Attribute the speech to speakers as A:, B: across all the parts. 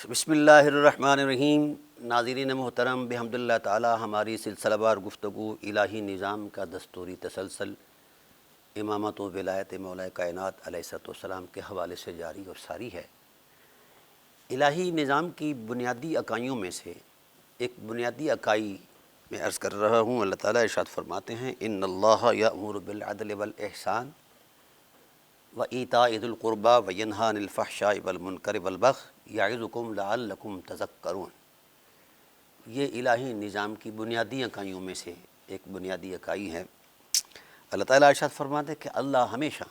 A: بسم اللہ الرحمن الرحیم۔ ناظرین محترم، بحمداللہ تعالی ہماری سلسلہ وار گفتگو الہی نظام کا دستوری تسلسل امامت و ولایت مولا کائنات علیہ السلام کے حوالے سے جاری اور ساری ہے۔ الہی نظام کی بنیادی اکائیوں میں سے ایک بنیادی اکائی میں عرض کر رہا ہوں۔ اللہ تعالیٰ ارشاد فرماتے ہیں ان اللہ یأمر بالعدل والاحسان وایتاء ذی القربی وینہی عن الفحشاء والمنکر والبغی یعظکم لعلکم تذکرون۔ یہ الہی نظام کی بنیادی اکائیوں میں سے ایک بنیادی اکائی ہے۔ اللہ تعالیٰ ارشاد فرماتے ہیں کہ اللہ ہمیشہ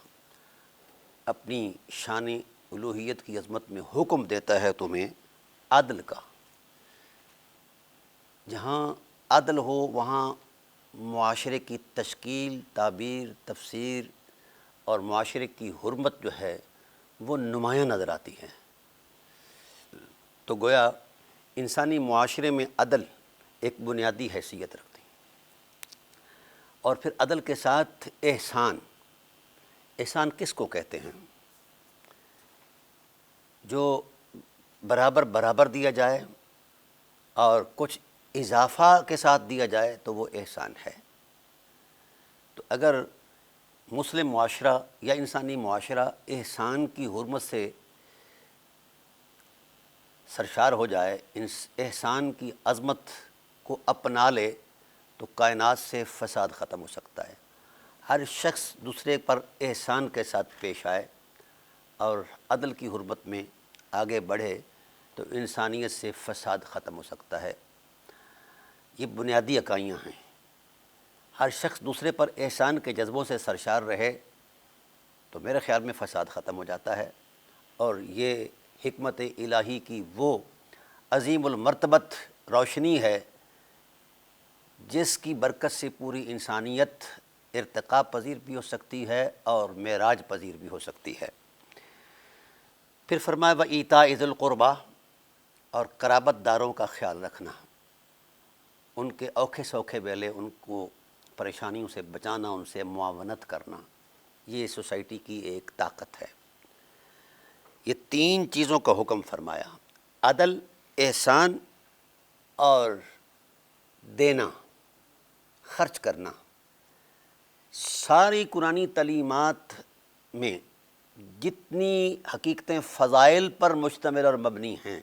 A: اپنی شان الوہیت کی عظمت میں حکم دیتا ہے تمہیں عدل کا۔ جہاں عدل ہو وہاں معاشرے کی تشکیل، تعبیر، تفسیر اور معاشرے کی حرمت جو ہے وہ نمایاں نظر آتی ہے۔ تو گویا انسانی معاشرے میں عدل ایک بنیادی حیثیت رکھتی ہے۔ اور پھر عدل کے ساتھ احسان۔ احسان کس کو کہتے ہیں؟ جو برابر برابر دیا جائے اور کچھ اضافہ کے ساتھ دیا جائے تو وہ احسان ہے۔ تو اگر مسلم معاشرہ یا انسانی معاشرہ احسان کی حرمت سے سرشار ہو جائے، احسان کی عظمت کو اپنا لے، تو کائنات سے فساد ختم ہو سکتا ہے۔ ہر شخص دوسرے پر احسان کے ساتھ پیش آئے اور عدل کی حرمت میں آگے بڑھے تو انسانیت سے فساد ختم ہو سکتا ہے۔ یہ بنیادی اکائیاں ہیں۔ ہر شخص دوسرے پر احسان کے جذبوں سے سرشار رہے تو میرے خیال میں فساد ختم ہو جاتا ہے۔ اور یہ حکمت الہی کی وہ عظیم المرتبت روشنی ہے جس کی برکت سے پوری انسانیت ارتقاء پذیر بھی ہو سکتی ہے اور معراج پذیر بھی ہو سکتی ہے۔ پھر فرمایا وایتاء ذی القربی، اور قرابت داروں کا خیال رکھنا، ان کے اوکھے سوکھے ویلے ان کو پریشانیوں سے بچانا، ان سے معاونت کرنا، یہ سوسائٹی کی ایک طاقت ہے۔ یہ تین چیزوں کا حکم فرمایا، عدل، احسان اور دینا، خرچ کرنا۔ ساری قرآنی تعلیمات میں جتنی حقیقتیں فضائل پر مشتمل اور مبنی ہیں،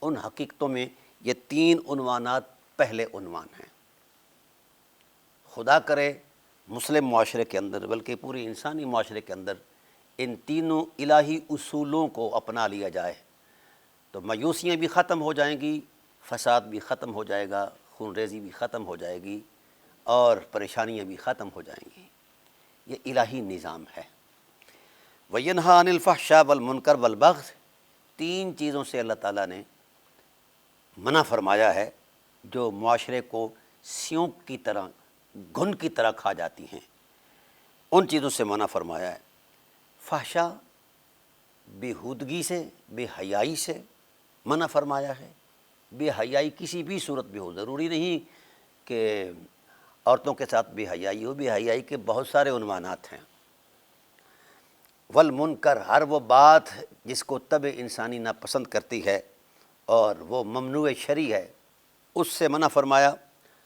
A: ان حقیقتوں میں یہ تین عنوانات پہلے عنوان ہیں۔ خدا کرے مسلم معاشرے کے اندر بلکہ پوری انسانی معاشرے کے اندر ان تینوں الہی اصولوں کو اپنا لیا جائے تو مایوسیاں بھی ختم ہو جائیں گی، فساد بھی ختم ہو جائے گا، خون ریزی بھی ختم ہو جائے گی اور پریشانیاں بھی ختم ہو جائیں گی۔ یہ الہی نظام ہے۔ وینہی عن الفحشاء والمنکر والبغی، تین چیزوں سے اللہ تعالیٰ نے منع فرمایا ہے جو معاشرے کو سیونک کی طرح، گھن کی طرح کھا جاتی ہیں، ان چیزوں سے منع فرمایا ہے۔ فحشاء، بے ہودگی سے، بے حیائی سے منع فرمایا ہے۔ بے حیائی کسی بھی صورت میں ہو، ضروری نہیں کہ عورتوں کے ساتھ بے حیائی ہو، بے حیائی کے بہت سارے عنوانات ہیں۔ والمنکر، ہر وہ بات جس کو طبع انسانی ناپسند کرتی ہے اور وہ ممنوع شرعی ہے، اس سے منع فرمایا۔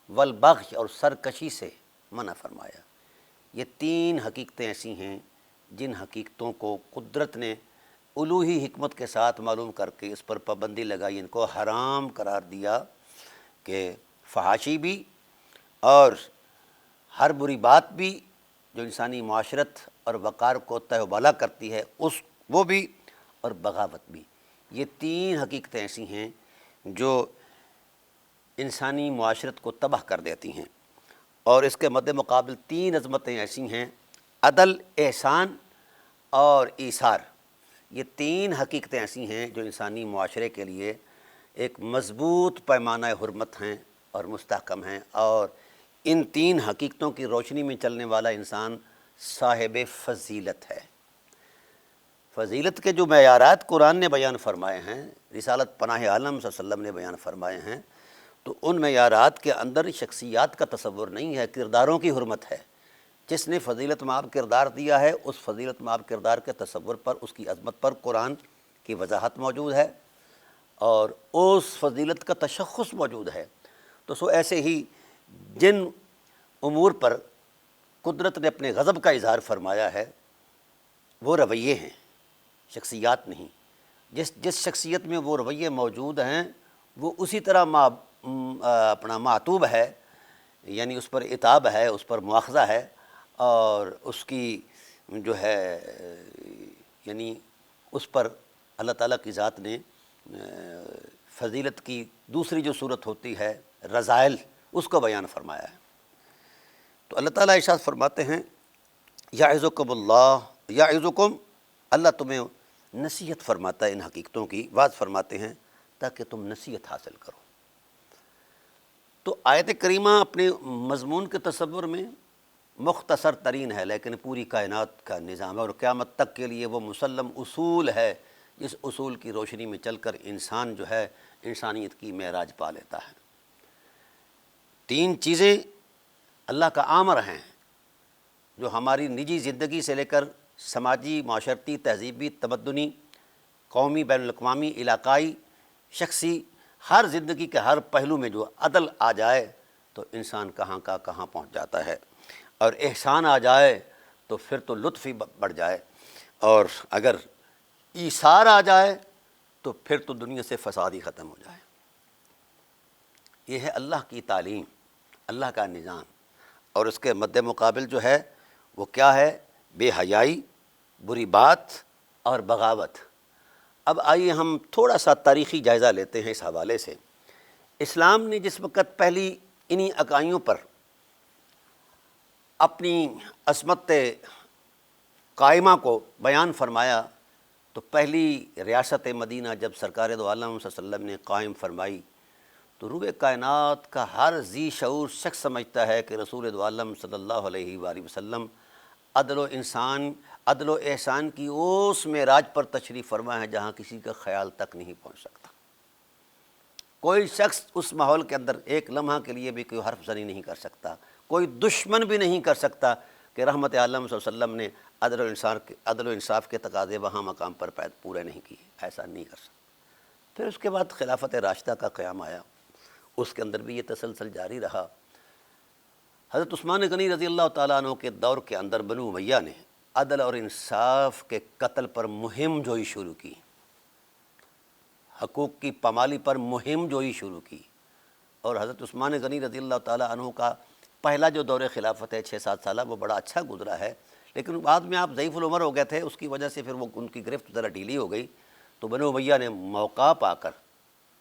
A: والبغی، اور سرکشی سے منع فرمایا۔ یہ تین حقیقتیں ایسی ہیں جن حقیقتوں کو قدرت نے الوہی حکمت کے ساتھ معلوم کر کے اس پر پابندی لگائی، ان کو حرام قرار دیا کہ فحاشی بھی اور ہر بری بات بھی جو انسانی معاشرت اور وقار کو تہ و بالا کرتی ہے وہ بھی، اور بغاوت بھی۔ یہ تین حقیقتیں ایسی ہیں جو انسانی معاشرت کو تباہ کر دیتی ہیں، اور اس کے مد مقابل تین عظمتیں ایسی ہیں، عدل، احسان اور ایثار۔ یہ تین حقیقتیں ایسی ہیں جو انسانی معاشرے کے لیے ایک مضبوط پیمانہ حرمت ہیں اور مستحکم ہیں، اور ان تین حقیقتوں کی روشنی میں چلنے والا انسان صاحب فضیلت ہے۔ فضیلت کے جو معیارات قرآن نے بیان فرمائے ہیں، رسالت پناہ عالم صلی اللہ علیہ وسلم نے بیان فرمائے ہیں، تو ان معیارات کے اندر شخصیات کا تصور نہیں ہے، کرداروں کی حرمت ہے۔ جس نے فضیلت مآب کردار دیا ہے، اس فضیلت مآب کردار کے تصور پر، اس کی عظمت پر قرآن کی وضاحت موجود ہے، اور اس فضیلت کا تشخص موجود ہے۔ تو سو ایسے ہی جن امور پر قدرت نے اپنے غضب کا اظہار فرمایا ہے وہ رویے ہیں، شخصیات نہیں۔ جس شخصیت میں وہ رویے موجود ہیں وہ اسی طرح اپنا معتوب ہے، یعنی اس پر عتاب ہے، اس پر مواخذہ ہے، اور اس کی جو ہے یعنی اس پر اللہ تعالیٰ کی ذات نے فضیلت کی دوسری جو صورت ہوتی ہے رذائل، اس کو بیان فرمایا ہے۔ تو اللہ تعالیٰ ارشاد فرماتے ہیں یعظکم اللہ، یعظکم، اللہ تمہیں نصیحت فرماتا ہے ان حقیقتوں کی، واضح فرماتے ہیں تاکہ تم نصیحت حاصل کرو۔ تو آیت کریمہ اپنے مضمون کے تصور میں مختصر ترین ہے، لیکن پوری کائنات کا نظام ہے اور قیامت تک کے لیے وہ مسلم اصول ہے، جس اصول کی روشنی میں چل کر انسان جو ہے انسانیت کی معراج پا لیتا ہے۔ تین چیزیں اللہ کا امر ہیں جو ہماری نجی زندگی سے لے کر سماجی، معاشرتی، تہذیبی، تمدنی، قومی، بین الاقوامی، علاقائی، شخصی، ہر زندگی کے ہر پہلو میں جو عدل آ جائے تو انسان کہاں کا کہاں پہنچ جاتا ہے، اور احسان آ جائے تو پھر تو لطف ہی بڑھ جائے، اور اگر ایثار آ جائے تو پھر تو دنیا سے فساد ہی ختم ہو جائے۔ یہ ہے اللہ کی تعلیم، اللہ کا نظام، اور اس کے مد مقابل جو ہے وہ کیا ہے؟ بے حیائی، بری بات اور بغاوت۔ اب آئیے ہم تھوڑا سا تاریخی جائزہ لیتے ہیں اس حوالے سے۔ اسلام نے جس وقت پہلی انہی اکائیوں پر اپنی عصمت قائمہ کو بیان فرمایا تو پہلی ریاست مدینہ جب سرکار دو عالم صلی اللہ علیہ وسلم نے قائم فرمائی تو روئے کائنات کا ہر ذی شعور شخص سمجھتا ہے کہ رسول دو عالم صلی اللہ علیہ وآلہ وسلم عدل و احسان کی اس معراج پر تشریف فرما ہے جہاں کسی کا خیال تک نہیں پہنچ سکتا۔ کوئی شخص اس ماحول کے اندر ایک لمحہ کے لیے بھی کوئی حرف زنی نہیں کر سکتا، کوئی دشمن بھی نہیں کر سکتا کہ رحمت عالم صلی اللہ علیہ وسلم نے عدل و انصاف کے تقاضے وہاں مقام پر پورے نہیں کیے، ایسا نہیں کر سکتا۔ پھر اس کے بعد خلافت راشدہ کا قیام آیا، اس کے اندر بھی یہ تسلسل جاری رہا۔ حضرت عثمان غنی رضی اللہ تعالیٰ عنہ کے دور کے اندر بنو امیہ نے عدل اور انصاف کے قتل پر مہم جوئی شروع کی، حقوق کی پامالی پر مہم جوئی شروع کی، اور حضرت عثمان غنی رضی اللہ تعالیٰ عنہ کا پہلا جو دور خلافت ہے 6-7 سالہ وہ بڑا اچھا گزرا ہے، لیکن بعد میں آپ ضعیف العمر ہو گئے تھے، اس کی وجہ سے پھر وہ ان کی گرفت ذرا ڈھیلی ہو گئی، تو بنو امیہ نے موقع پا کر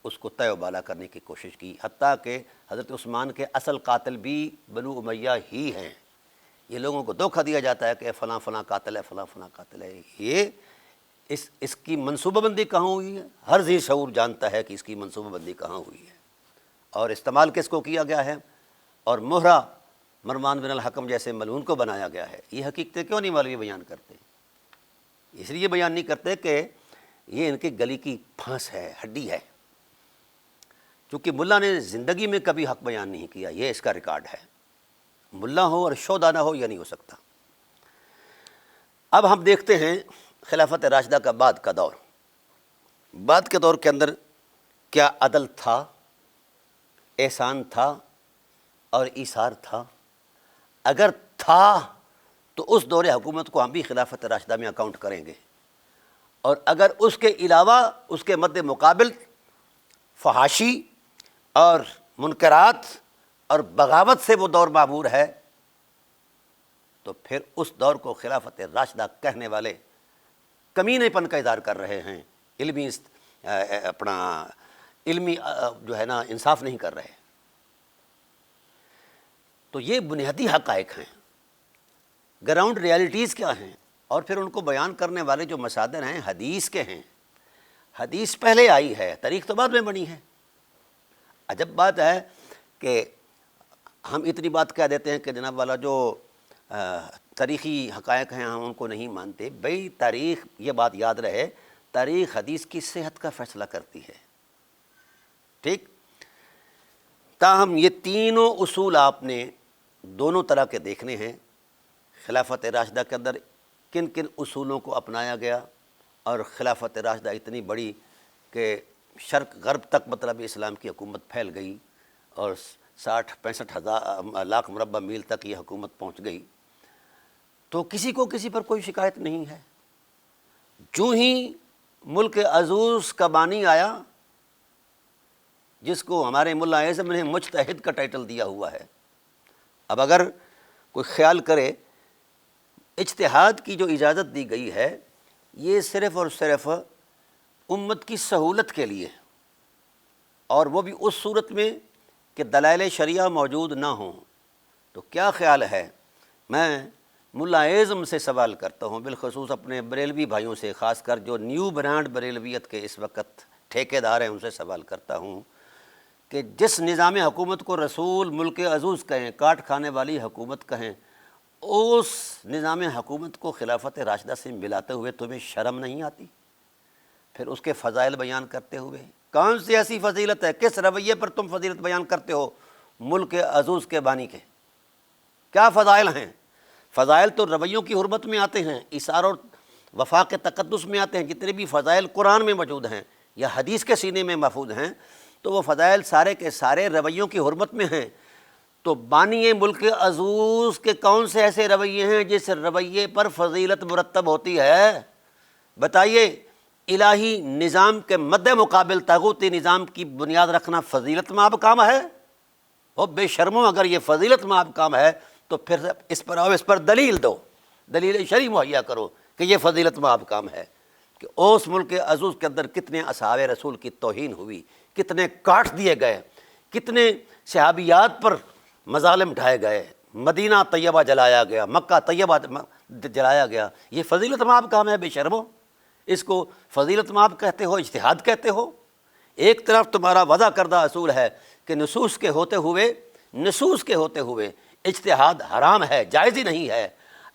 A: اس کو تہ و بالا کرنے کی کوشش کی، حتیٰ کہ حضرت عثمان کے اصل قاتل بھی بنو امیہ ہی ہیں۔ یہ لوگوں کو دھوکہ دیا جاتا ہے کہ فلاں فلاں قاتل ہے، فلاں فلاں قاتل ہے، یہ اس کی منصوبہ بندی کہاں ہوئی ہے؟ ہر ذی شعور جانتا ہے کہ اس کی منصوبہ بندی کہاں ہوئی ہے اور استعمال کس کو کیا گیا ہے، اور مہرہ مروان بن الحکم جیسے ملعون کو بنایا گیا ہے۔ یہ حقیقتیں کیوں نہیں مولوی بیان کرتے؟ اس لیے بیان نہیں کرتے کہ یہ ان کی گلی کی پھانس ہے، ہڈی ہے، چونکہ ملا نے زندگی میں کبھی حق بیان نہیں کیا، یہ اس کا ریکارڈ ہے، ملا ہو اور شودہ نہ ہو یہ نہیں ہو سکتا۔ اب ہم دیکھتے ہیں خلافت راشدہ کا بعد کا دور، بعد کے دور کے اندر کیا عدل تھا، احسان تھا اور ایثار تھا؟ اگر تھا تو اس دور حکومت کو ہم بھی خلافت راشدہ میں اکاؤنٹ کریں گے، اور اگر اس کے علاوہ اس کے مد مقابل فحاشی اور منکرات اور بغاوت سے وہ دور معمور ہے تو پھر اس دور کو خلافت راشدہ کہنے والے کمینے پن کا اظہار کر رہے ہیں، علمی جو ہے نا انصاف نہیں کر رہے۔ تو یہ بنیادی حقائق ہیں، گراؤنڈ ریالٹیز کیا ہیں، اور پھر ان کو بیان کرنے والے جو مصادر ہیں حدیث کے ہیں۔ حدیث پہلے آئی ہے، تاریخ تو بعد میں بنی ہے۔ عجب بات ہے کہ ہم اتنی بات کہہ دیتے ہیں کہ جناب والا جو تاریخی حقائق ہیں ہم ان کو نہیں مانتے۔ بھئی تاریخ، یہ بات یاد رہے، تاریخ حدیث کی صحت کا فیصلہ کرتی ہے، ٹھیک؟ تاہم یہ تینوں اصول آپ نے دونوں طرح کے دیکھنے ہیں۔ خلافت راشدہ کے اندر کن کن اصولوں کو اپنایا گیا، اور خلافت راشدہ اتنی بڑی کہ شرق غرب تک مطلب اسلام کی حکومت پھیل گئی اور 60-65 لاکھ مربع میل تک یہ حکومت پہنچ گئی، تو کسی کو کسی پر کوئی شکایت نہیں ہے۔ جو ہی ملک عزوز کا بانی آیا، جس کو ہمارے ملا اعظم نے مجتہد کا ٹائٹل دیا ہوا ہے، اب اگر کوئی خیال کرے، اجتہاد کی جو اجازت دی گئی ہے یہ صرف اور صرف امت کی سہولت کے لیے، اور وہ بھی اس صورت میں کہ دلائل شرعیہ موجود نہ ہوں۔ تو کیا خیال ہے، میں ملا اعظم سے سوال کرتا ہوں، بالخصوص اپنے بریلوی بھائیوں سے، خاص کر جو نیو برانڈ بریلویت کے اس وقت ٹھیکیدار ہیں، ان سے سوال کرتا ہوں کہ جس نظام حکومت کو رسول ملک عزوز کہیں، کاٹ کھانے والی حکومت کہیں، اس نظام حکومت کو خلافت راشدہ سے ملاتے ہوئے تمہیں شرم نہیں آتی؟ پھر اس کے فضائل بیان کرتے ہوئے کون سی ایسی فضیلت ہے، کس رویے پر تم فضیلت بیان کرتے ہو ملک عزوز کے بانی کے؟ کیا فضائل ہیں؟ فضائل تو رویوں کی حرمت میں آتے ہیں، ایثار اور وفا کے تقدس میں آتے ہیں۔ جتنے بھی فضائل قرآن میں موجود ہیں یا حدیث کے سینے میں محفوظ ہیں، تو وہ فضائل سارے کے سارے رویوں کی حرمت میں ہیں۔ تو بانی ملک عزوز کے کون سے ایسے رویے ہیں جس رویے پر فضیلت مرتب ہوتی ہے؟ بتائیے، الہی نظام کے مد مقابل طاغوتی نظام کی بنیاد رکھنا فضیلت مآب کام ہے؟ او بے شرمو، اگر یہ فضیلت مآب کام ہے تو پھر اس پر آؤ، اس پر دلیل دو، دلیل شرعی مہیا کرو کہ یہ فضیلت مآب کام ہے۔ کہ اس ملک عزوز کے اندر کتنے اصحاب رسول کی توہین ہوئی، کتنے کاٹ دیے گئے، کتنے صحابیات پر مظالم ڈھائے گئے، مدینہ طیبہ جلایا گیا، مکہ طیبہ جلایا گیا، یہ فضیلت مآب کام ہے؟ بے شرمو، اس کو فضیلت مآب کہتے ہو، اجتہاد کہتے ہو؟ ایک طرف تمہارا وضع کردہ اصول ہے کہ نصوص کے ہوتے ہوئے اجتہاد حرام ہے، جائز ہی نہیں ہے۔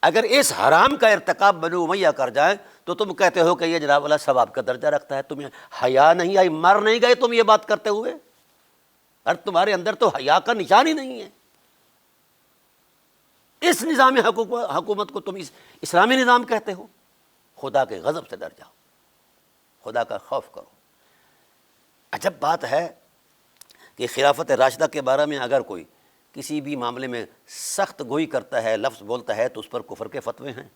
A: اگر اس حرام کا ارتکاب بنو امیہ کر جائیں تو تم کہتے ہو کہ یہ جناب والا ثواب کا درجہ رکھتا ہے۔ تمہیں حیا نہیں آئی؟ مر نہیں گئے تم یہ بات کرتے ہوئے؟ اور تمہارے اندر تو حیا کا نشان ہی نہیں ہے۔ اس نظام حکومت کو تم اسلامی نظام کہتے ہو؟ خدا کے غضب سے ڈر جاؤ، خدا کا خوف کرو۔ عجب بات ہے کہ خلافت راشدہ کے بارے میں اگر کوئی کسی بھی معاملے میں سخت گوئی کرتا ہے، لفظ بولتا ہے، تو اس پر کفر کے فتوے ہیں۔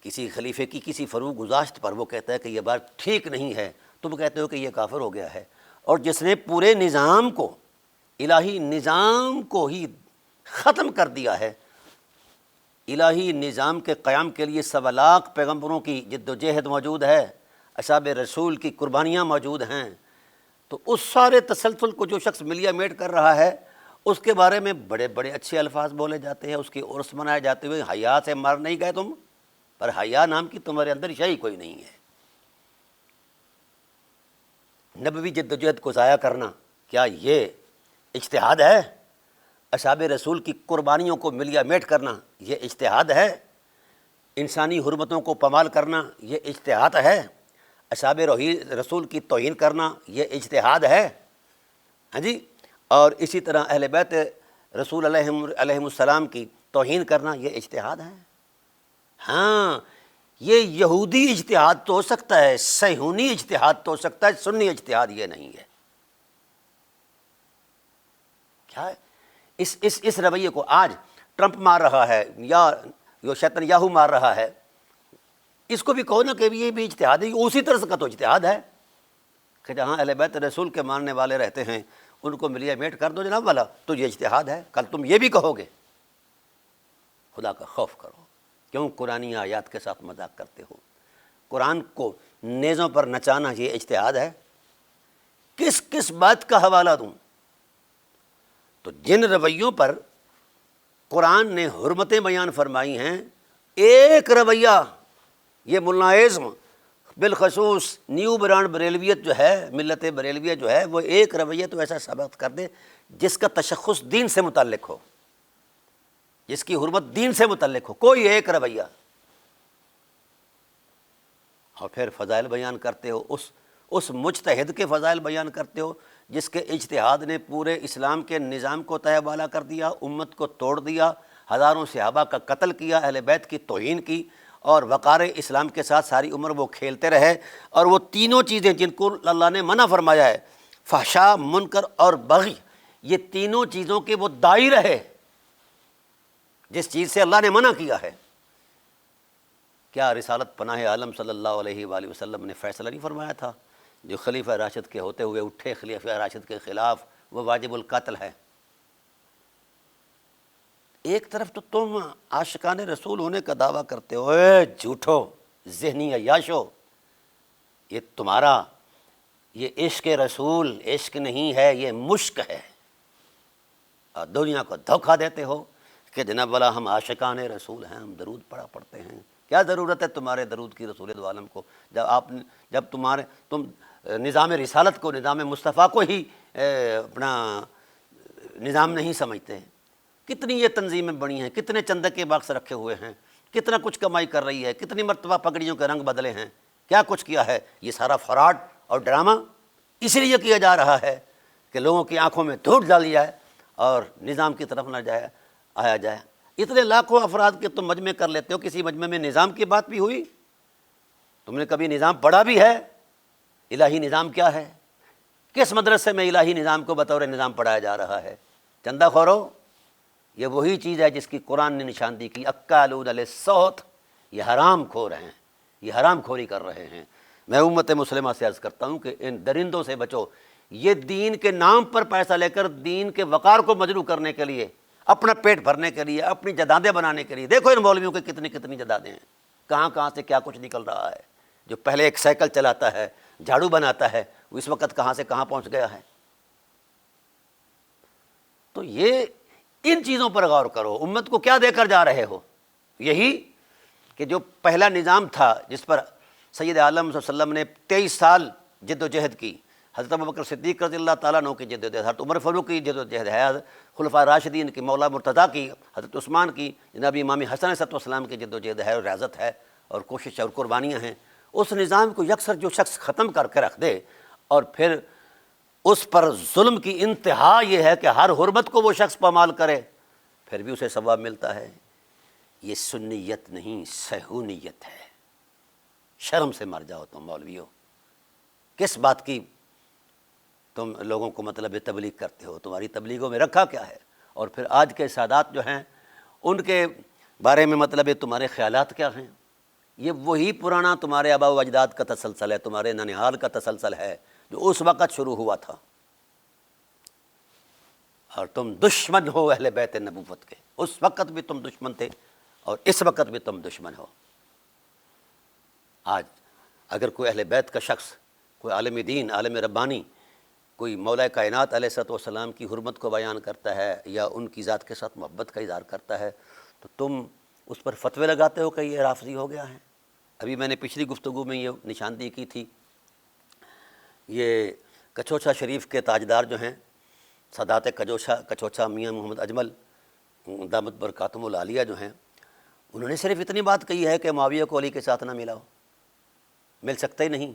A: کسی خلیفے کی کسی فروغ گزاشت پر وہ کہتا ہے کہ یہ بات ٹھیک نہیں ہے، تم کہتے ہو کہ یہ کافر ہو گیا ہے۔ اور جس نے پورے نظام کو، الہی نظام کو ہی ختم کر دیا ہے، الہی نظام کے قیام کے لیے 1.25 لاکھ پیغمبروں کی جد و جہد موجود ہے، اصحاب رسول کی قربانیاں موجود ہیں، تو اس سارے تسلسل کو جو شخص ملیا میٹ کر رہا ہے، اس کے بارے میں بڑے بڑے اچھے الفاظ بولے جاتے ہیں، اس کی عرس منائے جاتے ہوئے حیا سے مر نہیں گئے تم؟ پر حیا نام کی تمہارے اندر شے کوئی نہیں ہے۔ نبوی جد و جہد کو ضائع کرنا، کیا یہ اجتہاد ہے؟ اصحاب رسول کی قربانیوں کو ملیا میٹ کرنا، یہ اجتہاد ہے؟ انسانی حرمتوں کو پامال کرنا، یہ اجتہاد ہے؟ اصحاب رسول کی توہین کرنا، یہ اجتہاد ہے؟ ہاں جی، اور اسی طرح اہل بیت رسول علیہ السلام کی توہین کرنا، یہ اجتہاد ہے؟ ہاں، یہ یہودی اجتہاد تو ہو سکتا ہے، صہیونی اجتہاد تو ہو سکتا ہے، سنی اجتہاد یہ نہیں ہے۔ کیا ہے اس رویے کو آج ٹرمپ مار رہا ہے، یا شیطان یاہو مار رہا ہے، اس کو بھی کہو نا کہ یہ بھی اجتہاد ہے، اسی طرح کا تو اجتہاد ہے کہ جہاں اہل بیت رسول کے ماننے والے رہتے ہیں ان کو ملیا میٹ کر دو جناب والا، تو یہ اجتہاد ہے۔ کل تم یہ بھی کہو گے؟ خدا کا خوف کرو، کیوں قرآنی آیات کے ساتھ مذاق کرتے ہو؟ قرآن کو نیزوں پر نچانا یہ اجتہاد ہے؟ کس کس بات کا حوالہ دوں؟ تو جن رویوں پر قرآن نے حرمتیں بیان فرمائی ہیں، ایک رویہ یہ ملا اعظم بالخصوص نیو برانڈ بریلویت جو ہے، ملت بریلویہ جو ہے، وہ ایک رویہ تو ایسا ثابت کر دے جس کا تشخص دین سے متعلق ہو، جس کی حرمت دین سے متعلق ہو، کوئی ایک رویہ۔ اور پھر فضائل بیان کرتے ہو، اس مجتہد کے فضائل بیان کرتے ہو جس کے اجتہاد نے پورے اسلام کے نظام کو تہہ بالا کر دیا، امت کو توڑ دیا، ہزاروں صحابہ کا قتل کیا، اہل بیت کی توہین کی، اور وقار اسلام کے ساتھ ساری عمر وہ کھیلتے رہے، اور وہ تینوں چیزیں جن کو اللہ نے منع فرمایا ہے، فحشاء، منکر اور بغی، یہ تینوں چیزوں کے وہ دائی رہے جس چیز سے اللہ نے منع کیا ہے۔ کیا رسالت پناہ عالم صلی اللہ علیہ وآلہ وسلم نے فیصلہ نہیں فرمایا تھا؟ جو خلیفہ راشد کے ہوتے ہوئے اٹھے خلیفہ راشد کے خلاف، وہ واجب القتل ہے۔ ایک طرف تو تم عاشقان رسول ہونے کا دعویٰ کرتے ہو، اے جھوٹو ذہنی عیاشو، یہ تمہارا یہ عشق رسول عشق نہیں ہے، یہ مشق ہے، اور دنیا کو دھوکہ دیتے ہو کہ جناب والا ہم عاشقان رسول ہیں، ہم درود پڑھا پڑھتے ہیں۔ کیا ضرورت ہے تمہارے درود کی رسول دو عالم کو، جب تم نظام رسالت کو، نظام مصطفیٰ کو ہی اپنا نظام نہیں سمجھتے؟ کتنی یہ تنظیمیں بڑی ہیں، کتنے چندے کے باکس رکھے ہوئے ہیں، کتنا کچھ کمائی کر رہی ہے، کتنی مرتبہ پگڑیوں کے رنگ بدلے ہیں، کیا کچھ کیا ہے۔ یہ سارا فراڈ اور ڈرامہ اس لیے کیا جا رہا ہے کہ لوگوں کی آنکھوں میں دھوٹ ڈالی جائے اور نظام کی طرف نہ آیا جائے۔ اتنے لاکھوں افراد کے تم مجمع کر لیتے ہو، کسی مجمع میں نظام کی بات بھی ہوئی؟ تم نے کبھی نظام پڑھا بھی ہے؟ الہی نظام کیا ہے؟ کس مدرسے میں الہی نظام کو بطور نظام پڑھایا جا رہا ہے؟ چندہ خورو، یہ وہی چیز ہے جس کی قرآن نے نشاندہی کی، اکالون للسحت، یہ حرام کھور ہیں، یہ حرام کھوری کر رہے ہیں۔ میں امت مسلمہ سے عرض کرتا ہوں کہ ان درندوں سے بچو۔ یہ دین کے نام پر پیسہ لے کر دین کے وقار کو مجروح کرنے کے لیے، اپنا پیٹ بھرنے کے لیے، اپنی جدادیں بنانے کے لیے، دیکھو ان مولویوں کے کتنی جدادیں ہیں، کہاں سے کیا کچھ نکل رہا ہے۔ جو پہلے ایک سائیکل چلاتا ہے، جھاڑو بناتا ہے، وہ اس وقت کہاں سے کہاں پہنچ گیا ہے۔ تو یہ ان چیزوں پر غور کرو، امت کو کیا دے کر جا رہے ہو؟ یہی کہ جو پہلا نظام تھا جس پر سید عالم صلی اللہ علیہ وسلم نے 23 سال جد و جہد کی، حضرت ابوبکر صدیق رضی اللہ تعالیٰ عنہ کی جد و جہد، حضرت عمر فاروق کی جد و جہد ہے، خلفاء راشدین کی، مولا مرتضیٰ کی، حضرت عثمان کی، جناب امام حسن علیہ السلام کی جد و جہد ہے اور ریاضت ہے اور کوشش اور قربانیاں ہیں۔ اس نظام کو یکسر جو شخص ختم کر کے رکھ دے اور پھر اس پر ظلم کی انتہا یہ ہے کہ ہر حرمت کو وہ شخص پامال کرے، پھر بھی اسے ثواب ملتا ہے، یہ سنیت نہیں صہیونیت ہے۔ شرم سے مر جاؤ تم مولویو، کس بات کی تم لوگوں کو مطلب تبلیغ کرتے ہو؟ تمہاری تبلیغوں میں رکھا کیا ہے؟ اور پھر آج کے سادات جو ہیں ان کے بارے میں مطلب تمہارے خیالات کیا ہیں؟ یہ وہی پرانا تمہارے آباء و اجداد کا تسلسل ہے، تمہارے ننہال کا تسلسل ہے جو اس وقت شروع ہوا تھا، اور تم دشمن ہو اہل بیت نبوت کے۔ اس وقت بھی تم دشمن تھے اور اس وقت بھی تم دشمن ہو۔ آج اگر کوئی اہل بیت کا شخص، کوئی عالم دین، عالم ربانی، کوئی مولا کائنات علیہ الصلوۃ والسلام کی حرمت کو بیان کرتا ہے یا ان کی ذات کے ساتھ محبت کا اظہار کرتا ہے تو تم اس پر فتوے لگاتے ہو کہ یہ رافضی ہو گیا ہے۔ ابھی میں نے پچھلی گفتگو میں یہ نشاندہی کی تھی، یہ کچوچا شریف کے تاجدار جو ہیں سادات کچوچا میاں محمد اجمل دامت برکاتہم العالیہ جو ہیں، انہوں نے صرف اتنی بات کہی ہے کہ معاویہ کو علی کے ساتھ نہ ملاؤ، مل سکتا ہی نہیں،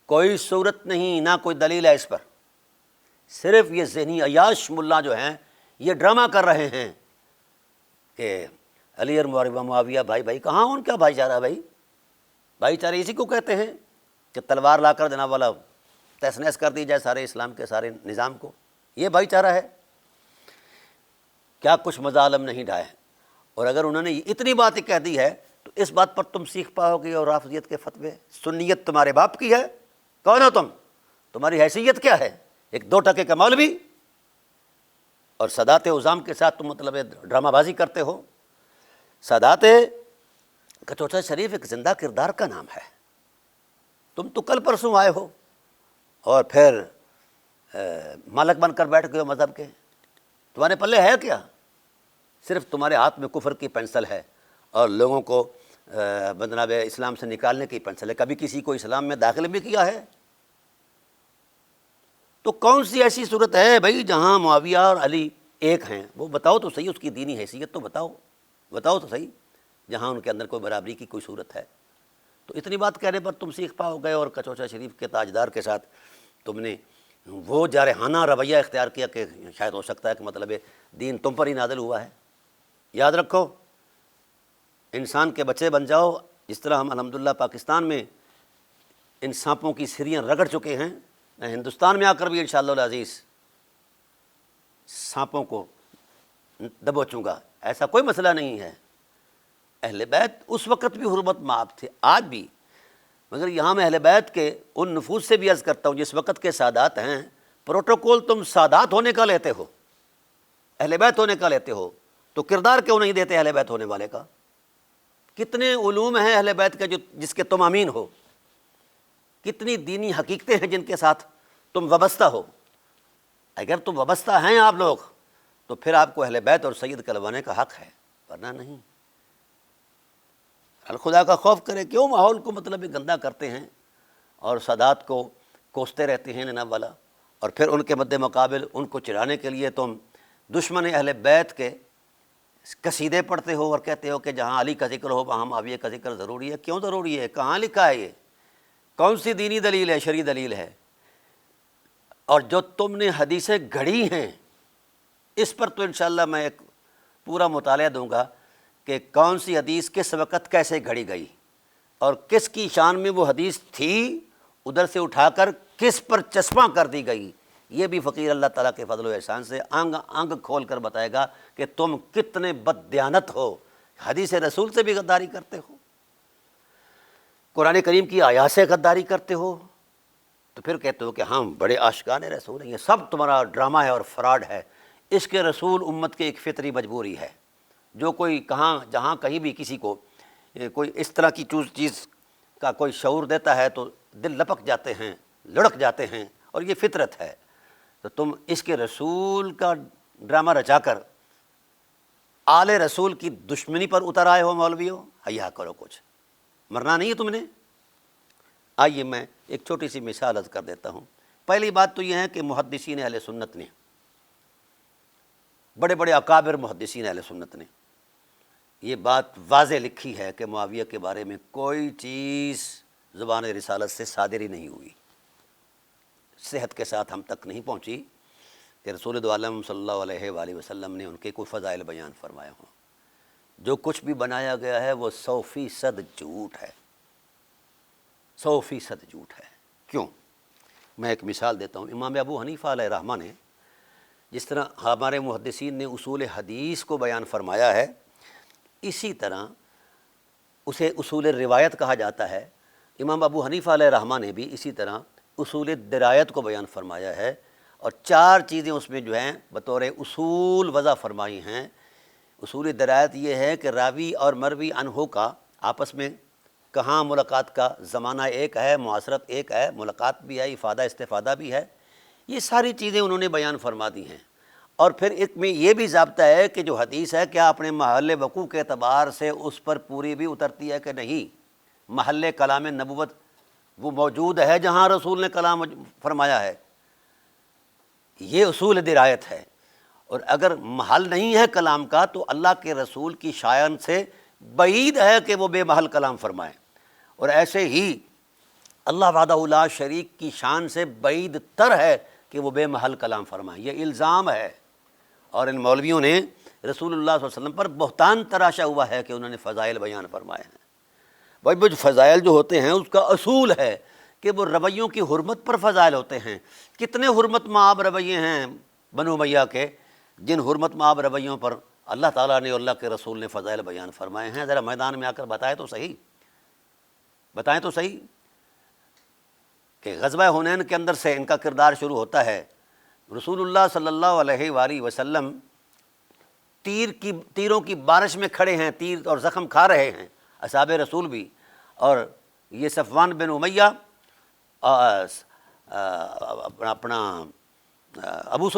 A: کوئی صورت نہیں، نہ کوئی دلیل ہے اس پر۔ صرف یہ ذہنی عیاش ملا جو ہیں یہ ڈرامہ کر رہے ہیں کہ علی اور معاویہ بھائی بھائی، کہاں ان کا بھائی چارہ؟ بھائی چارے اسی کو کہتے ہیں کہ تلوار لا کر جناب والا تہس نہس کر دی جائے سارے اسلام کے سارے نظام کو، یہ بھائی چارہ ہے؟ کیا کچھ مظالم نہیں ڈھائے۔ اور اگر انہوں نے اتنی بات کہہ دی ہے تو اس بات پر تم سیکھ پاؤ گے۔ اور رافضیت کے فتوے، سنیت تمہارے باپ کی ہے، کون ہو تم؟ تمہاری حیثیت کیا ہے؟ ایک 2 ٹکے کا مولوی، اور سادات عظام کے ساتھ تم مطلب ڈرامہ بازی کرتے ہو۔ سادات کچوچا شریف ایک زندہ کردار کا نام ہے، تم تو کل پرسوں آئے ہو اور پھر مالک بن کر بیٹھ گئے ہو مذہب کے۔ تمہارے پلے ہے کیا؟ صرف تمہارے ہاتھ میں کفر کی پینسل ہے اور لوگوں کو جناب اسلام سے نکالنے کی پینسل ہے۔ کبھی کسی کو اسلام میں داخل بھی کیا ہے؟ تو کون سی ایسی صورت ہے بھائی جہاں معاویہ اور علی ایک ہیں؟ وہ بتاؤ تو صحیح، اس کی دینی حیثیت تو بتاؤ تو صحیح، جہاں ان کے اندر کوئی برابری کی کوئی صورت ہے۔ تو اتنی بات کہنے پر تم سیکھ پاؤ گے اور کچوچا شریف کے تاجدار کے ساتھ تم نے وہ جارحانہ رویہ اختیار کیا کہ شاید ہو سکتا ہے کہ مطلب دین تم پر ہی نازل ہوا ہے۔ یاد رکھو انسان کے بچے بن جاؤ، جس طرح ہم الحمدللہ پاکستان میں ان سانپوں کی سریاں رگڑ چکے ہیں، میں ہندوستان میں آ کر بھی انشاءاللہ العزیز سانپوں کو دبوچوں گا، ایسا کوئی مسئلہ نہیں ہے۔ اہل بیت اس وقت بھی حرمت مآب تھے، آج بھی، مگر یہاں میں اہل بیت کے ان نفوذ سے بھی عرض کرتا ہوں جس وقت کے سادات ہیں، پروٹوکول تم سادات ہونے کا لیتے ہو، اہل بیت ہونے کا لیتے ہو، تو کردار کیوں نہیں دیتے اہل بیت ہونے والے کا؟ کتنے علوم ہیں اہل بیت کے جس کے تم امین ہو، کتنی دینی حقیقتیں ہیں جن کے ساتھ تم وابستہ ہو۔ اگر تم وابستہ ہیں آپ لوگ تو پھر آپ کو اہل بیت اور سید کہلوانے کا حق ہے، ورنہ نہیں۔ خدا کا خوف کرے، کیوں ماحول کو مطلب گندا کرتے ہیں اور سادات کو کوستے رہتے ہیں جناب والا، اور پھر ان کے مد مقابل ان کو چڑھانے کے لیے تم دشمن اہل بیت کے قصیدے پڑھتے ہو اور کہتے ہو کہ جہاں علی کا ذکر ہو وہاں معاویہ کا ذکر ضروری ہے۔ کیوں ضروری ہے؟ کہاں لکھا ہے یہ؟ کون سی دینی دلیل ہے، شرعی دلیل ہے؟ اور جو تم نے حدیثیں گھڑی ہیں اس پر تو انشاءاللہ میں ایک پورا مطالعہ دوں گا کہ کون سی حدیث کس وقت کیسے گھڑی گئی اور کس کی شان میں وہ حدیث تھی، ادھر سے اٹھا کر کس پر چسپاں کر دی گئی۔ یہ بھی فقیر اللہ تعالیٰ کے فضل و احسان سے آنگ کھول کر بتائے گا کہ تم کتنے بددیانت ہو، حدیث رسول سے بھی غداری کرتے ہو، قرآن کریم کی آیات سے غداری کرتے ہو، تو پھر کہتے ہو کہ ہم بڑے عاشقان رسول ہیں۔ یہ سب تمہارا ڈرامہ ہے اور فراڈ ہے۔ اس کے رسول امت کی ایک فطری مجبوری ہے۔ جو کوئی کہاں جہاں کہیں بھی کسی کو کوئی اس طرح کی چیز کا کوئی شعور دیتا ہے تو دل لپک جاتے ہیں، لڑک جاتے ہیں، اور یہ فطرت ہے۔ تو تم اس کے رسول کا ڈرامہ رچا کر آل رسول کی دشمنی پر اتر آئے ہو مولویوں، حیا کرو، کچھ مرنا نہیں ہے تم نے۔ آئیے میں ایک چھوٹی سی مثال عرض کر دیتا ہوں۔ پہلی بات تو یہ ہے کہ محدثین اہل سنت نے، بڑے بڑے اکابر محدثین اہل سنت نے یہ بات واضح لکھی ہے کہ معاویہ کے بارے میں کوئی چیز زبان رسالت سے صادر ہی نہیں ہوئی، صحت کے ساتھ ہم تک نہیں پہنچی کہ رسول دو عالم صلی اللہ علیہ وآلہ وسلم نے ان کے کوئی فضائل بیان فرمائے ہوں۔ جو کچھ بھی بنایا گیا ہے وہ 100% جھوٹ ہے، 100% جھوٹ ہے۔ کیوں؟ میں ایک مثال دیتا ہوں۔ امام ابو حنیفہ علیہ رحمہ نے جس طرح ہمارے محدثین نے اصول حدیث کو بیان فرمایا ہے، اسی طرح اسے اصول روایت کہا جاتا ہے۔ امام ابو حنیفہ علیہ رحمہ نے بھی اسی طرح اصول درایت کو بیان فرمایا ہے، اور 4 چیزیں اس میں جو ہیں بطور اصول وضع فرمائی ہیں۔ اصول درایت یہ ہے کہ راوی اور مروی عنہ کا آپس میں کہاں ملاقات کا زمانہ ایک ہے، معاصرت ایک ہے، ملاقات بھی ہے، افادہ استفادہ بھی ہے، یہ ساری چیزیں انہوں نے بیان فرما دی ہیں۔ اور پھر ایک میں یہ بھی ضابطہ ہے کہ جو حدیث ہے کیا اپنے محل وقوع کے اعتبار سے اس پر پوری بھی اترتی ہے کہ نہیں، محل کلام نبوت وہ موجود ہے جہاں رسول نے کلام فرمایا ہے، یہ اصول درایت ہے۔ اور اگر محل نہیں ہے کلام کا تو اللہ کے رسول کی شان سے بعید ہے کہ وہ بے محل کلام فرمائیں، اور ایسے ہی اللہ وحدہ لا شریک کی شان سے بعید تر ہے کہ وہ بے محل کلام فرمائیں۔ یہ الزام ہے، اور ان مولویوں نے رسول اللہ صلی اللہ علیہ وسلم پر بہتان تراشا ہوا ہے کہ انہوں نے فضائل بیان فرمائے ہیں۔ بھائی وہ فضائل جو ہوتے ہیں اس کا اصول ہے کہ وہ رویوں کی حرمت پر فضائل ہوتے ہیں۔ کتنے حرمت مآب رویے ہیں بنو امیہ کے، جن حرمت مآب رویوں پر اللہ تعالیٰ نے اور اللہ کے رسول نے فضائل بیان فرمائے ہیں۔ ذرا میدان میں آ کر بتائیں تو صحیح کہ غزوہ حنین کے اندر سے ان کا کردار شروع ہوتا ہے۔ رسول اللہ صلی اللہ علیہ وآلہ وسلم تیروں کی بارش میں کھڑے ہیں، تیر اور زخم کھا رہے ہیں اصحاب رسول بھی، اور یہ صفوان بن امیہ اپنا ابو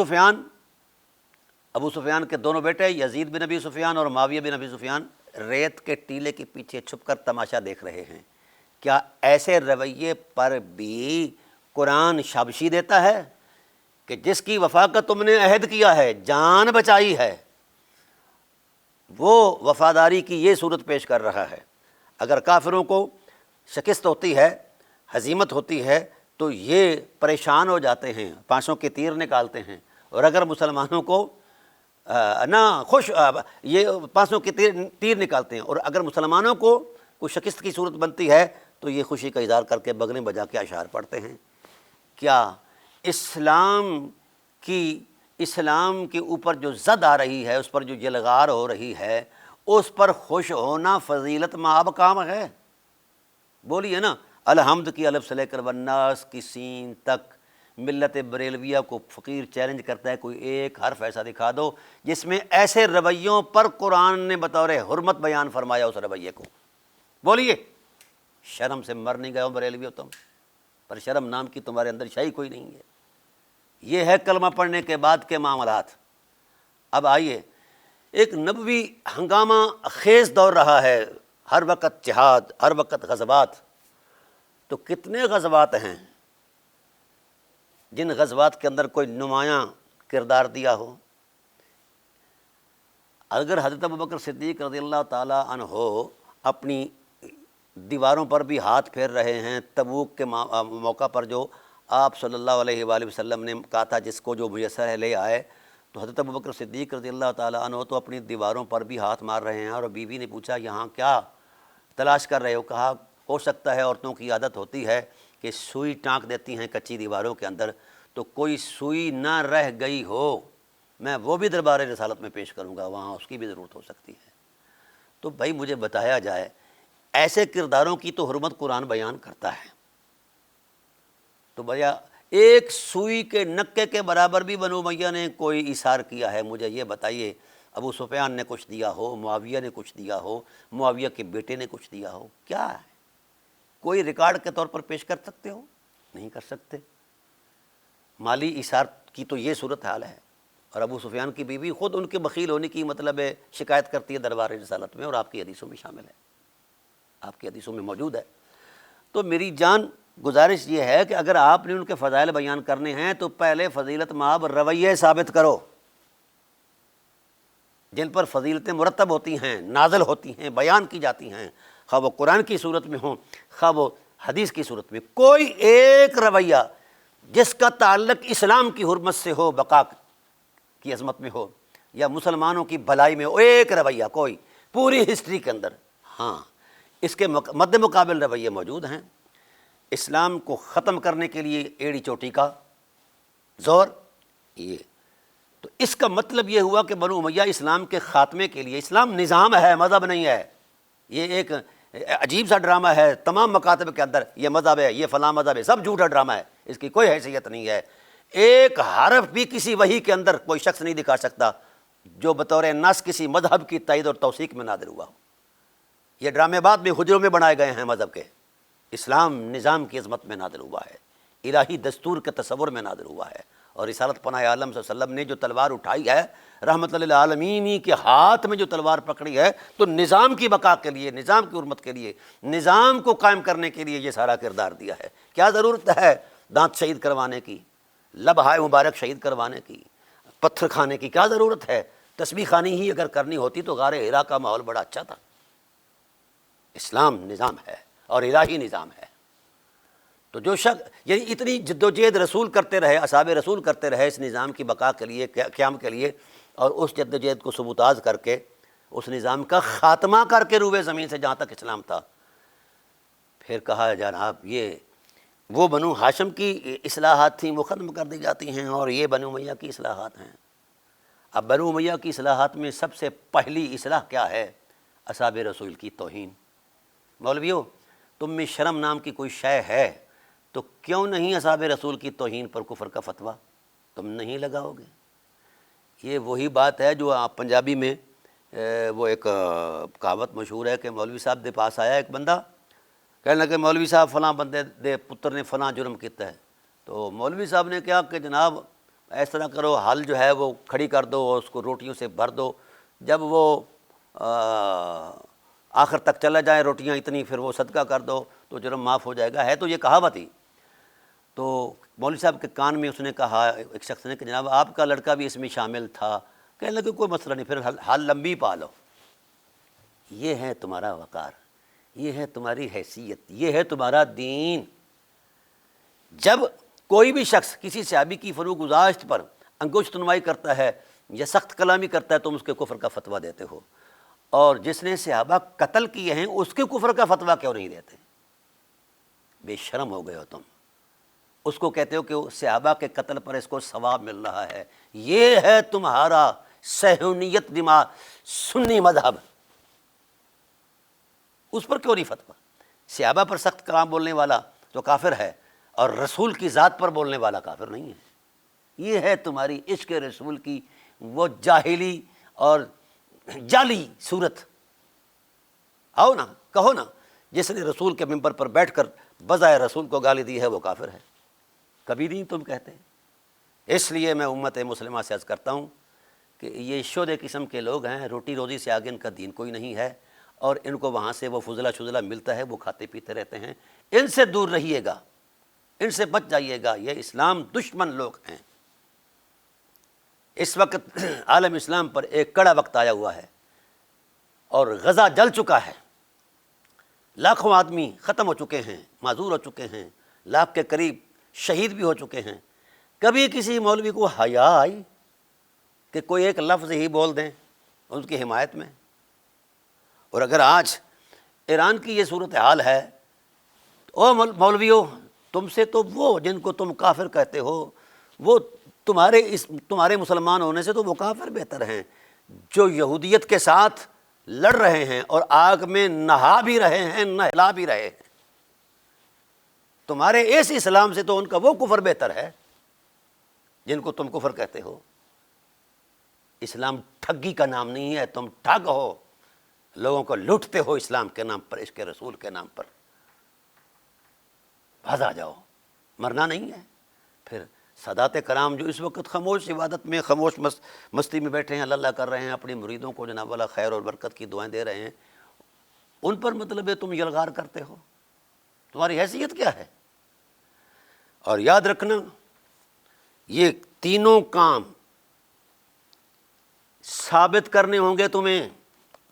A: سفیان کے دونوں بیٹے یزید بن ابی سفیان اور معاویہ بن ابی سفیان ریت کے ٹیلے کے پیچھے چھپ کر تماشا دیکھ رہے ہیں۔ کیا ایسے رویے پر بھی قرآن شابشی دیتا ہے کہ جس کی وفا کا تم نے عہد کیا ہے، جان بچائی ہے، وہ وفاداری کی یہ صورت پیش کر رہا ہے؟ اگر کافروں کو شکست ہوتی ہے، ہزیمت ہوتی ہے تو یہ پریشان ہو جاتے ہیں، پانسوں کے تیر نکالتے ہیں، اور اگر مسلمانوں کو نہ خوش یہ پانسوں کے تیر نکالتے ہیں، اور اگر مسلمانوں کو کوئی شکست کی صورت بنتی ہے تو یہ خوشی کا اظہار کر کے بغلیں بجا کے اشعار پڑھتے ہیں۔ کیا اسلام کے اوپر جو زد آ رہی ہے، اس پر جو جلغار ہو رہی ہے، اس پر خوش ہونا فضیلت مآب کام ہے؟ بولیے نا۔ الحمد کی الف سے لے کر والناس کی سین تک ملت بریلویہ کو فقیر چیلنج کرتا ہے، کوئی ایک حرف ایسا دکھا دو جس میں ایسے رویوں پر قرآن نے بطور حرمت بیان فرمایا اس رویے کو۔ بولیے، شرم سے مر نہیں گئے ہو بریلویوں تم؟ پر شرم نام کی تمہارے اندر شاہی کوئی نہیں ہے۔ یہ ہے کلمہ پڑھنے کے بعد کے معاملات۔ اب آئیے، ایک نبوی ہنگامہ خیز دور رہا ہے، ہر وقت جہاد، ہر وقت غزوات۔ تو کتنے غزوات ہیں جن غزوات کے اندر کوئی نمایاں کردار دیا ہو؟ اگر حضرت ابوبکر صدیق رضی اللہ تعالیٰ عنہ اپنی دیواروں پر بھی ہاتھ پھیر رہے ہیں، تبوک کے موقع پر جو آپ صلی اللہ علیہ وآلہ وسلم نے کہا تھا جس کو جو میسر ہے لے آئے، تو حضرت ابوبکر صدیق رضی اللہ تعالیٰ عنہ تو اپنی دیواروں پر بھی ہاتھ مار رہے ہیں، اور بیوی نے پوچھا یہاں کیا تلاش کر رہے ہو؟ کہا ہو سکتا ہے عورتوں کی عادت ہوتی ہے کہ سوئی ٹانک دیتی ہیں کچی دیواروں کے اندر، تو کوئی سوئی نہ رہ گئی ہو، میں وہ بھی دربار رسالت میں پیش کروں گا، وہاں اس کی بھی ضرورت ہو سکتی ہے۔ تو بھائی مجھے بتایا جائے، ایسے کرداروں کی تو حرمت قرآن بیان کرتا ہے، تو بھیا ایک سوئی کے نکے کے برابر بھی بنو امیہ نے کوئی ایثار کیا ہے؟ مجھے یہ بتائیے، ابو سفیان نے کچھ دیا ہو، معاویہ نے کچھ دیا ہو، معاویہ کے بیٹے نے کچھ دیا ہو، کیا ہے؟ کوئی ریکارڈ کے طور پر پیش کر سکتے ہو؟ نہیں کر سکتے۔ مالی ایثار کی تو یہ صورت حال ہے، اور ابو سفیان کی بیوی خود ان کے بخیل ہونے کی مطلب ہے شکایت کرتی ہے دربار رسالت میں، اور آپ کی حدیثوں میں شامل ہے، آپ کی حدیثوں میں موجود ہے۔ تو میری جان گزارش یہ ہے کہ اگر آپ نے ان کے فضائل بیان کرنے ہیں تو پہلے فضیلت مآب رویے ثابت کرو جن پر فضیلتیں مرتب ہوتی ہیں، نازل ہوتی ہیں، بیان کی جاتی ہیں، خواہ وہ قرآن کی صورت میں ہوں، خواہ وہ حدیث کی صورت میں۔ کوئی ایک رویہ جس کا تعلق اسلام کی حرمت سے ہو، بقا کی عظمت میں ہو، یا مسلمانوں کی بھلائی میں ہو، ایک رویہ کوئی پوری ہسٹری کے اندر، ہاں اس کے مد مقابل رویے موجود ہیں۔ اسلام کو ختم کرنے کے لیے ایڑی چوٹی کا زور، یہ تو اس کا مطلب یہ ہوا کہ بنو امیہ اسلام کے خاتمے کے لیے، اسلام نظام ہے، مذہب نہیں ہے۔ یہ ایک عجیب سا ڈرامہ ہے، تمام مکاتب کے اندر یہ مذہب ہے، یہ فلاں مذہب ہے، سب جھوٹا ڈرامہ ہے، اس کی کوئی حیثیت نہیں ہے۔ ایک حرف بھی کسی وحی کے اندر کوئی شخص نہیں دکھا سکتا جو بطور نص کسی مذہب کی تائید اور توثیق میں نازل ہوا ہو۔ یہ ڈرامے بعد میں حجروں میں بنائے گئے ہیں مذہب کے۔ اسلام نظام کی عظمت میں نازل ہوا ہے، الہی دستور کے تصور میں نازل ہوا ہے، اور رسالت پناہ عالم صلی اللہ علیہ وسلم نے جو تلوار اٹھائی ہے، رحمت للعالمین کے ہاتھ میں جو تلوار پکڑی ہے، تو نظام کی بقا کے لیے، نظام کی حرمت کے لیے، نظام کو قائم کرنے کے لیے یہ سارا کردار دیا ہے۔ کیا ضرورت ہے دانت شہید کروانے کی، لب ہائے مبارک شہید کروانے کی، پتھر کھانے کی؟ کیا ضرورت ہے؟ تسبیح خوانی ہی اگر کرنی ہوتی تو غار حرا کا ماحول بڑا اچھا تھا۔ اسلام نظام ہے اور الہی نظام ہے۔ تو جو شخص یعنی اتنی جدوجہد رسول کرتے رہے، اصحاب رسول کرتے رہے اس نظام کی بقا کے لیے، قیام کے لیے، اور اس جدوجہد کو سبوتاز کر کے اس نظام کا خاتمہ کر کے روئے زمین سے جہاں تک اسلام تھا، پھر کہا جناب یہ وہ بنو ہاشم کی اصلاحات تھیں، وہ ختم کر دی جاتی ہیں، اور یہ بنو امیہ کی اصلاحات ہیں۔ اب بنو امیہ کی اصلاحات میں سب سے پہلی اصلاح کیا ہے؟ اصحاب رسول کی توہین۔ مولویوں، تم میں شرم نام کی کوئی شے ہے تو کیوں نہیں اصحاب رسول کی توہین پر کفر کا فتویٰ تم نہیں لگاؤ گے؟ یہ وہی بات ہے جو آپ پنجابی میں وہ ایک کہاوت مشہور ہے کہ مولوی صاحب دے پاس آیا ایک بندہ، کہنے لگے مولوی صاحب فلاں بندے دے پتر نے فلاں جرم کیتا ہے۔ تو مولوی صاحب نے کہا کہ جناب اس طرح کرو، حل جو ہے وہ کھڑی کر دو اور اس کو روٹیوں سے بھر دو، جب وہ آخر تک چلا جائے روٹیاں اتنی، پھر وہ صدقہ کر دو تو جرم معاف ہو جائے گا۔ ہے تو یہ کہاوت ہی۔ تو مولوی صاحب کے کان میں اس نے کہا ایک شخص نے کہ جناب آپ کا لڑکا بھی اس میں شامل تھا۔ کہنے لگے کوئی مسئلہ نہیں، پھر حل لمبی پالو۔ یہ ہے تمہارا وقار، یہ ہے تمہاری حیثیت، یہ ہے تمہارا دین۔ جب کوئی بھی شخص کسی صحابی کی فروغ گزاشت پر انگشت نمائی کرتا ہے یا سخت کلامی کرتا ہے تم اس کے کفر کا فتویٰ دیتے ہو، اور جس نے صحابہ قتل کیے ہیں اس کے کفر کا فتویٰ کیوں نہیں دیتے؟ بے شرم ہو گئے ہو تم۔ اس کو کہتے ہو کہ صحابہ کے قتل پر اس کو ثواب مل رہا ہے، یہ ہے تمہارا صہیونیت دماغ، سنی مذہب، اس پر کیوں نہیں فتویٰ؟ صحابہ پر سخت کلام بولنے والا تو کافر ہے، اور رسول کی ذات پر بولنے والا کافر نہیں ہے۔ یہ ہے تمہاری عشق رسول کی وہ جاہلی اور جعلی صورت۔ آؤ نا، کہو نا، جس نے رسول کے ممبر پر بیٹھ کر بجائے رسول کو گالی دی ہے وہ کافر ہے۔ کبھی نہیں تم کہتے۔ اس لیے میں امت مسلمہ سے عرض کرتا ہوں کہ یہ شودے قسم کے لوگ ہیں، روٹی روزی سے آگے ان کا دین کوئی نہیں ہے، اور ان کو وہاں سے وہ فضلہ شضلہ ملتا ہے، وہ کھاتے پیتے رہتے ہیں۔ ان سے دور رہیے گا، ان سے بچ جائیے گا، یہ اسلام دشمن لوگ ہیں۔ اس وقت عالم اسلام پر ایک کڑا وقت آیا ہوا ہے، اور غزہ جل چکا ہے، لاکھوں آدمی ختم ہو چکے ہیں، معذور ہو چکے ہیں، لاکھ کے قریب شہید بھی ہو چکے ہیں۔ کبھی کسی مولوی کو حیا آئی کہ کوئی ایک لفظ ہی بول دیں ان کی حمایت میں؟ اور اگر آج ایران کی یہ صورتحال ہے، او مولویوں، تم سے تو وہ جن کو تم کافر کہتے ہو، وہ تمہارے مسلمان ہونے سے تو وہ کافر بہتر ہیں، جو یہودیت کے ساتھ لڑ رہے ہیں اور آگ میں نہا بھی رہے ہیں، نہلا بھی رہے ہیں۔ تمہارے اس اسلام سے تو ان کا وہ کفر بہتر ہے جن کو تم کفر کہتے ہو۔ اسلام ٹھگی کا نام نہیں ہے، تم ٹھگ ہو، لوگوں کو لوٹتے ہو اسلام کے نام پر، عشق رسول کے نام پر۔ باز آ جاؤ، مرنا نہیں ہے۔ پھر سادات کرام جو اس وقت خاموش عبادت میں، خاموش مستی میں بیٹھے ہیں، اللہ اللہ کر رہے ہیں، اپنی مریدوں کو جناب والا خیر اور برکت کی دعائیں دے رہے ہیں، ان پر مطلب ہے تم یلغار کرتے ہو؟ تمہاری حیثیت کیا ہے؟ اور یاد رکھنا، یہ تینوں کام ثابت کرنے ہوں گے تمہیں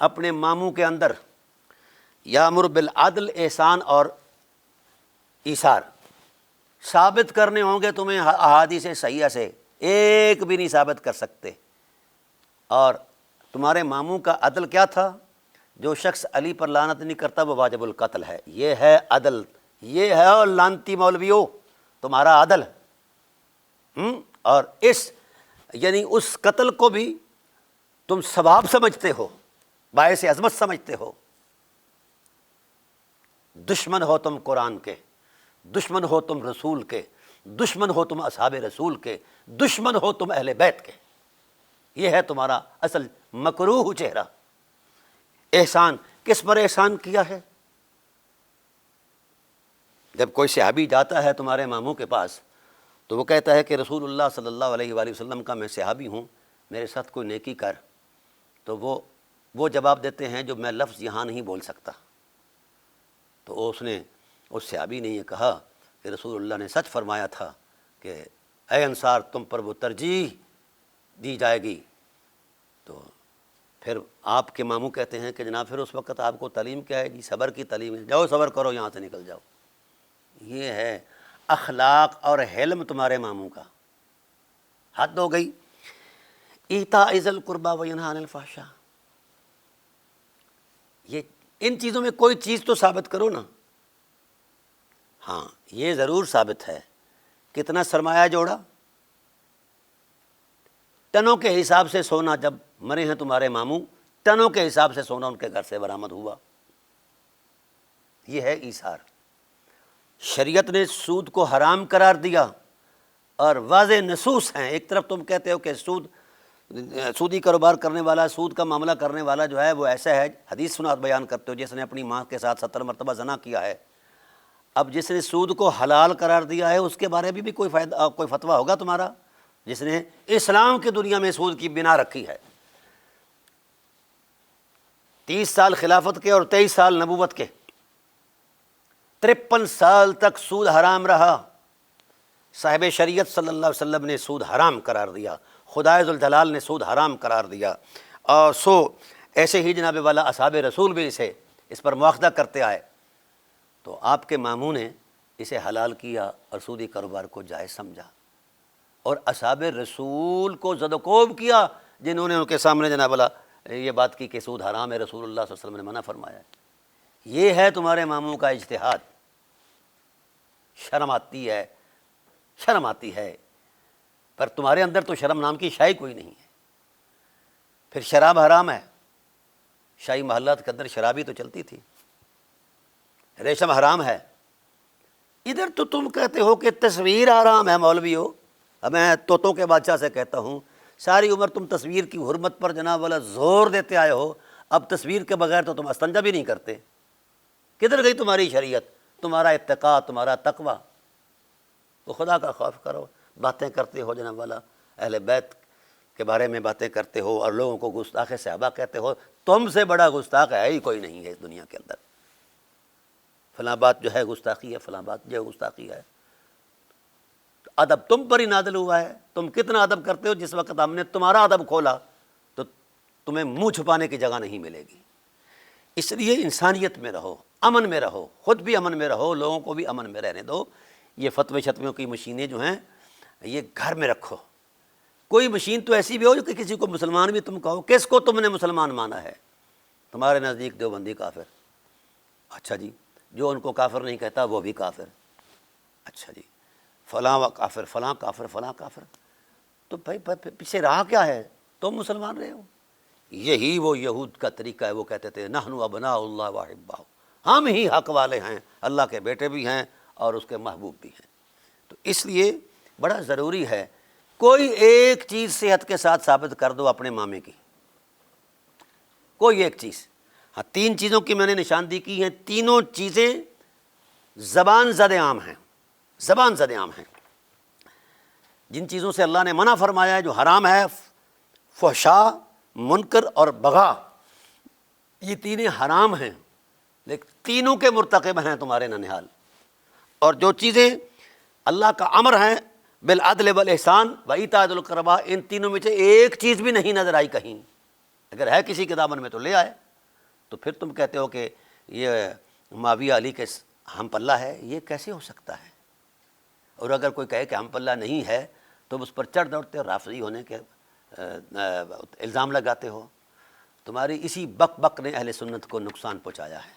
A: اپنے ماموں کے اندر، یامر بالعدل، احسان اور ایثار، ثابت کرنے ہوں گے تمہیں احادیث صحیحہ سے، ایک بھی نہیں ثابت کر سکتے۔ اور تمہارے ماموں کا عدل کیا تھا؟ جو شخص علی پر لعنت نہیں کرتا وہ واجب القتل ہے، یہ ہے عدل، یہ ہے اور لعنتی مولویوں تمہارا عدل۔ اور یعنی اس قتل کو بھی تم ثواب سمجھتے ہو، باعث عظمت سمجھتے ہو۔ دشمن ہو تم قرآن کے، دشمن ہو تم رسول کے، دشمن ہو تم اصحاب رسول کے، دشمن ہو تم اہل بیت کے۔ یہ ہے تمہارا اصل مکروہ چہرہ۔ احسان کس پر احسان کیا ہے؟ جب کوئی صحابی جاتا ہے تمہارے ماموں کے پاس تو وہ کہتا ہے کہ رسول اللہ صلی اللہ علیہ وآلہ وسلم کا میں صحابی ہوں، میرے ساتھ کوئی نیکی کر، تو وہ جواب دیتے ہیں جو میں لفظ یہاں نہیں بول سکتا۔ تو اس صحابی نے یہ کہا کہ رسول اللہ نے سچ فرمایا تھا کہ اے انصار، تم پر وہ ترجیح دی جائے گی۔ تو پھر آپ کے ماموں کہتے ہیں کہ جناب پھر اس وقت آپ کو تعلیم کیا ہے؟ جی صبر کی تعلیم ہے، جاؤ صبر کرو، یہاں سے نکل جاؤ۔ یہ ہے اخلاق اور حلم تمہارے ماموں کا۔ حد ہو گئی۔ ایتاء ذی القربی وینہی عن الفحشاء، یہ ان چیزوں میں کوئی چیز تو ثابت کرو نا۔ ہاں یہ ضرور ثابت ہے، کتنا سرمایہ جوڑا؟ ٹنوں کے حساب سے سونا، جب مرے ہیں تمہارے ماموں، ٹنوں کے حساب سے سونا ان کے گھر سے برآمد ہوا۔ یہ ہے ایثار۔ شریعت نے سود کو حرام قرار دیا، اور واضح نصوص ہیں۔ ایک طرف تم کہتے ہو کہ سودی کاروبار کرنے والا، سود کا معاملہ کرنے والا جو ہے وہ ایسا ہے، حدیث سنات بیان کرتے ہو جس نے اپنی ماں کے ساتھ 70 مرتبہ زنا کیا ہے۔ اب جس نے سود کو حلال قرار دیا ہے اس کے بارے میں بھی کوئی فتویٰ ہوگا تمہارا، جس نے اسلام کی دنیا میں سود کی بنا رکھی ہے؟ 30 سال خلافت کے اور 23 سال نبوت کے، 53 سال تک سود حرام رہا۔ صاحب شریعت صلی اللہ علیہ وسلم نے سود حرام قرار دیا، خدائے ذوالجلال نے سود حرام قرار دیا، اور ایسے ہی جناب والا اصحاب رسول بھی اس پر مواخذہ کرتے آئے۔ تو آپ کے ماموں نے اسے حلال کیا اور سودی کاروبار کو جائز سمجھا، اور اصحاب رسول کو زد و کوب کیا جنہوں نے ان کے سامنے جناب والا یہ بات کی کہ سود حرام ہے، رسول اللہ صلی اللہ علیہ وسلم نے منع فرمایا ہے۔ یہ ہے تمہارے اماموں کا اجتہاد۔ شرم آتی ہے، شرم آتی ہے، پر تمہارے اندر تو شرم نام کی شے کوئی نہیں ہے۔ پھر شراب حرام ہے، شاہی محلات کے اندر شرابی تو چلتی تھی۔ ریشم حرام ہے، ادھر تو تم کہتے ہو کہ تصویر حرام ہے۔ مولوی ہو، اب میں طوطوں کے بادشاہ سے کہتا ہوں، ساری عمر تم تصویر کی حرمت پر جناب والا زور دیتے آئے ہو، اب تصویر کے بغیر تو تم استنجا بھی نہیں کرتے۔ کدھر گئی تمہاری شریعت، تمہارا اتقاء، تمہارا تقوی؟ تو خدا کا خوف کرو۔ باتیں کرتے ہو جناب والا اہل بیت کے بارے میں باتیں کرتے ہو اور لوگوں کو گستاخ صحابہ کہتے ہو، تم سے بڑا گستاخ ہے ہی کوئی نہیں ہے اس دنیا کے اندر۔ فلاں بات جو ہے گستاخی ہے، فلاں بات جو ہے گستاخی ہے۔ ادب تم پر ہی نازل ہوا ہے۔ تم کتنا ادب کرتے ہو، جس وقت ہم نے تمہارا ادب کھولا تو تمہیں منہ چھپانے کی جگہ نہیں ملے گی۔ اس لیے انسانیت میں رہو، امن میں رہو، خود بھی امن میں رہو، لوگوں کو بھی امن میں رہنے دو۔ یہ فتوے شتویوں کی مشینیں جو ہیں یہ گھر میں رکھو۔ کوئی مشین تو ایسی بھی ہو کہ کسی کو مسلمان بھی تم کہو، کس کو تم نے مسلمان مانا ہے؟ تمہارے نزدیک دیوبندی کافر، اچھا جی، جو ان کو کافر نہیں کہتا وہ بھی کافر، اچھا جی، فلاں کافر، فلاں کافر، فلاں کافر، تو بھائی پیچھے رہا کیا ہے؟ تم مسلمان رہے ہو۔ یہی وہ یہود کا طریقہ ہے، وہ کہتے تھے نحن ابناء اللہ واحباؤ، ہم ہی حق والے ہیں، اللہ کے بیٹے بھی ہیں اور اس کے محبوب بھی ہیں۔ تو اس لیے بڑا ضروری ہے کوئی ایک چیز صحت کے ساتھ ثابت کر دو اپنے مامے کی، کوئی ایک چیز۔ ہاں، 3 چیزوں کی میں نے نشاندہی کی ہیں، تینوں چیزیں زبان زد عام ہیں، زبان زد عام ہیں۔ جن چیزوں سے اللہ نے منع فرمایا ہے، جو حرام ہے، فحشا، منکر اور بغا، یہ تینیں حرام ہیں، لیکن تینوں کے مرتکب ہیں تمہارے ننھال۔ اور جو چیزیں اللہ کا امر ہے بالعدل والاحسان وایتاء ذی القربیٰ، ان تینوں میں سے ایک چیز بھی نہیں نظر آئی کہیں۔ اگر ہے کسی کتابن میں تو لے آئے۔ تو پھر تم کہتے ہو کہ یہ معاویہ علی کے ہم پلہ ہے، یہ کیسے ہو سکتا ہے؟ اور اگر کوئی کہے کہ ہم پلہ نہیں ہے تو اس پر چڑھ دوڑتے ہو، رافضی ہونے کے الزام لگاتے ہو۔ تمہاری اسی بک بک نے اہل سنت کو نقصان پہنچایا ہے۔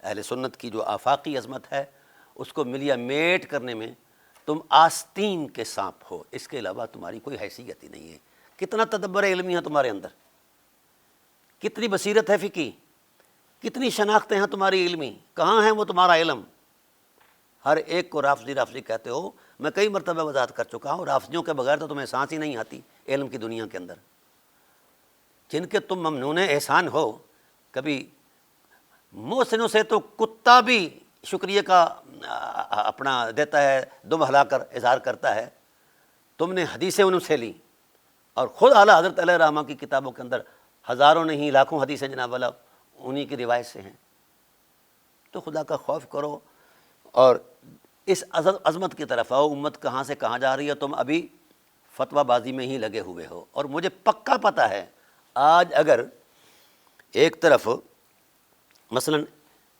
A: اہل سنت کی جو آفاقی عظمت ہے اس کو ملیا میٹ کرنے میں تم آستین کے سانپ ہو، اس کے علاوہ تمہاری کوئی حیثیت ہی نہیں ہے۔ کتنا تدبر علمی ہے تمہارے اندر، کتنی بصیرت ہے فقہی، کتنی شناختیں ہیں تمہاری علمی، کہاں ہیں وہ تمہارا علم؟ ہر ایک کو رافضی رافضی کہتے ہو۔ میں کئی مرتبہ وضاحت کر چکا ہوں، رافضیوں کے بغیر تو تمہیں سانس ہی نہیں آتی علم کی دنیا کے اندر۔ جن کے تم ممنون احسان ہو، کبھی محسنوں سے تو کتا بھی شکریہ کا اپنا دیتا ہے، دم ہلا کر اظہار کرتا ہے۔ تم نے حدیثیں ان سے لی، اور خود اعلیٰ حضرت علیہ رحمہ کی کتابوں کے اندر ہزاروں نہیں لاکھوں حدیثیں جناب والا انہی کی روایت سے ہیں۔ تو خدا کا خوف کرو اور اس عظمت کی طرف آؤ۔ امت کہاں سے کہاں جا رہی ہے، تم ابھی فتویٰ بازی میں ہی لگے ہوئے ہو۔ اور مجھے پکا پتہ ہے آج اگر ایک طرف مثلا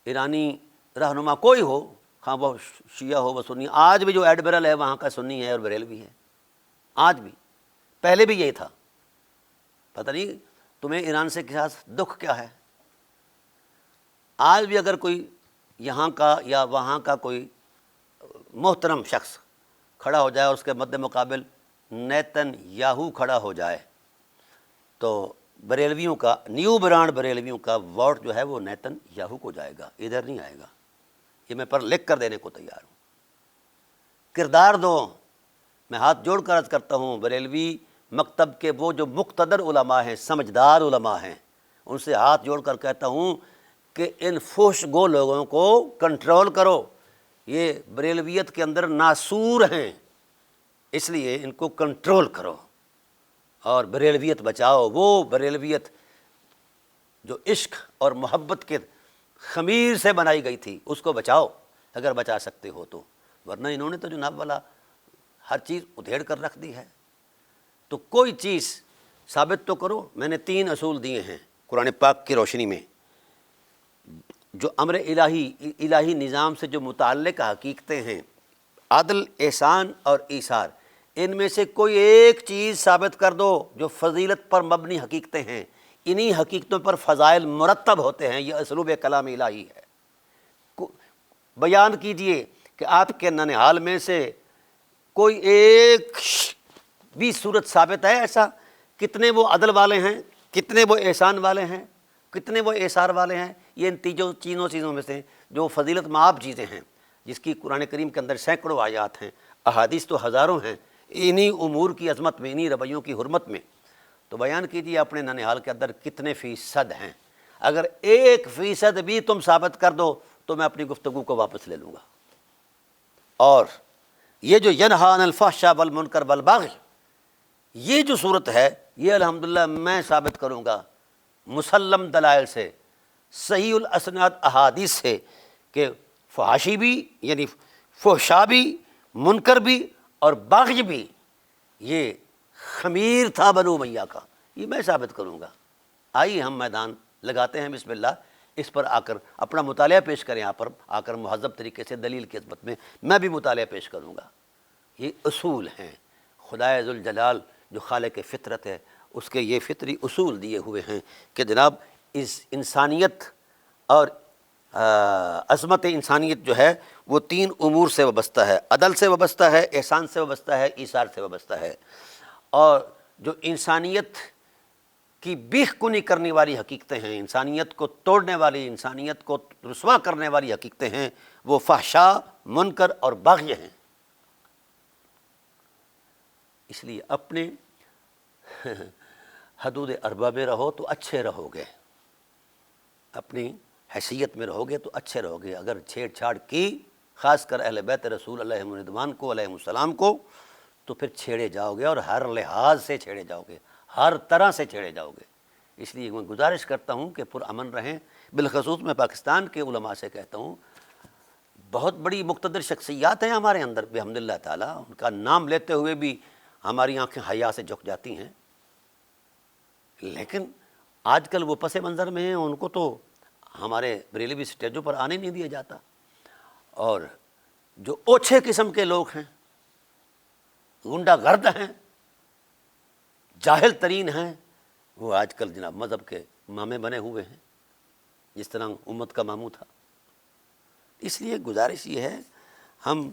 A: ایرانی رہنما کوئی ہو، خواہ وہ شیعہ ہو وہ سنی، آج بھی جو ایڈمرل ہے وہاں کا سنی ہے اور بریلوی ہے، آج بھی، پہلے بھی یہی تھا۔ پتہ نہیں تمہیں ایران سے کے ساتھ دکھ کیا ہے۔ آج بھی اگر کوئی یہاں کا یا وہاں کا کوئی محترم شخص کھڑا ہو جائے اور اس کے مد مقابل نیتن یاہو کھڑا ہو جائے تو بریلویوں کا، نیو برانڈ بریلویوں کا ووٹ جو ہے وہ نیتن یاہو کو جائے گا، ادھر نہیں آئے گا۔ یہ میں پر لکھ کر دینے کو تیار ہوں۔ کردار دو۔ میں ہاتھ جوڑ کر عرض کرتا ہوں، بریلوی مکتب کے وہ جو مقتدر علماء ہیں، سمجھدار علماء ہیں، ان سے ہاتھ جوڑ کر کہتا ہوں کہ ان فحش گو لوگوں کو کنٹرول کرو۔ یہ بریلویت کے اندر ناسور ہیں، اس لیے ان کو کنٹرول کرو اور بریلویت بچاؤ۔ وہ بریلویت جو عشق اور محبت کے خمیر سے بنائی گئی تھی اس کو بچاؤ اگر بچا سکتے ہو تو، ورنہ انہوں نے تو جناب والا ہر چیز ادھیڑ کر رکھ دی ہے۔ تو کوئی چیز ثابت تو کرو۔ میں نے 3 اصول دیے ہیں قرآن پاک کی روشنی میں، جو امر الہی نظام سے جو متعلق حقیقتیں ہیں، عدل، احسان اور ایثار، ان میں سے کوئی ایک چیز ثابت کر دو جو فضیلت پر مبنی حقیقتیں ہیں، انہی حقیقتوں پر فضائل مرتب ہوتے ہیں، یہ اسلوب کلام الہی ہے۔ بیان کیجئے کہ آپ کے ننھال میں سے کوئی ایک بھی صورت ثابت ہے ایسا، کتنے وہ عدل والے ہیں، کتنے وہ احسان والے ہیں، کتنے وہ احسار والے ہیں۔ یہ ان تینوں چیزوں میں سے جو فضیلت مآب چیزیں ہیں، جس کی قرآن کریم کے اندر سینکڑوں آیات ہیں، احادیث تو ہزاروں ہیں، انہی امور کی عظمت میں، انہی رویوں کی حرمت میں تو بیان کیجیے اپنے ننھال کے اندر کتنے فیصد ہیں۔ اگر 1% بھی تم ثابت کر دو تو میں اپنی گفتگو کو واپس لے لوں گا۔ اور یہ جو ینہا عن الفحشاء والمنکر والبغی، یہ جو صورت ہے، یہ الحمدللہ میں ثابت کروں گا مسلم دلائل سے، صحیح الاسناد احادیث سے، کہ فحاشی بھی یعنی فحشا بھی، منکر بھی اور بغی بھی یہ خمیر تھا بنو امیہ کا، یہ میں ثابت کروں گا۔ آئیے ہم میدان لگاتے ہیں، بسم اللہ، اس پر آ کر اپنا مطالعہ پیش کریں، یہاں پر آ کر مہذب طریقے سے دلیل کی عظمت میں بھی مطالعہ پیش کروں گا۔ یہ اصول ہیں، خدائے ذوالجلال جو خالق فطرت ہے، اس کے یہ فطری اصول دیے ہوئے ہیں کہ جناب اس انسانیت اور عظمت انسانیت جو ہے وہ 3 امور سے وابستہ ہے، عدل سے وابستہ ہے، احسان سے وابستہ ہے، ایثار سے وابستہ ہے۔ اور جو انسانیت کی بیخ کنی کرنے والی حقیقتیں ہیں، انسانیت کو توڑنے والی، انسانیت کو رسوا کرنے والی حقیقتیں ہیں، وہ فحشا، منکر اور بغی ہیں۔ اس لیے اپنے حدود اربع میں رہو تو اچھے رہو گے، اپنی حیثیت میں رہو گے تو اچھے رہو گے۔ اگر چھیڑ چھاڑ کی، خاص کر اہل بیت رسول علیہم الرضوان کو، علیہم السلام کو، تو پھر چھیڑے جاؤ گے، اور ہر لحاظ سے چھیڑے جاؤ گے، ہر طرح سے چھیڑے جاؤ گے۔ اس لیے میں گزارش کرتا ہوں کہ پرامن رہیں۔ بالخصوص میں پاکستان کے علماء سے کہتا ہوں، بہت بڑی مقتدر شخصیات ہیں ہمارے اندر بحمد اللہ تعالیٰ، ان کا نام لیتے ہوئے بھی ہماری آنکھیں حیا سے جھک جاتی ہیں، لیکن آج کل وہ پس منظر میں ہیں، ان کو تو ہمارے بریلوی سٹیجوں پر آنے نہیں دیا جاتا۔ اور جو اوچھے قسم کے لوگ ہیں، غنڈہ گرد ہیں، جاہل ترین ہیں، وہ آج کل جناب مذہب کے مامے بنے ہوئے ہیں، جس طرح امت کا ماموں تھا۔ اس لیے گزارش یہ ہے، ہم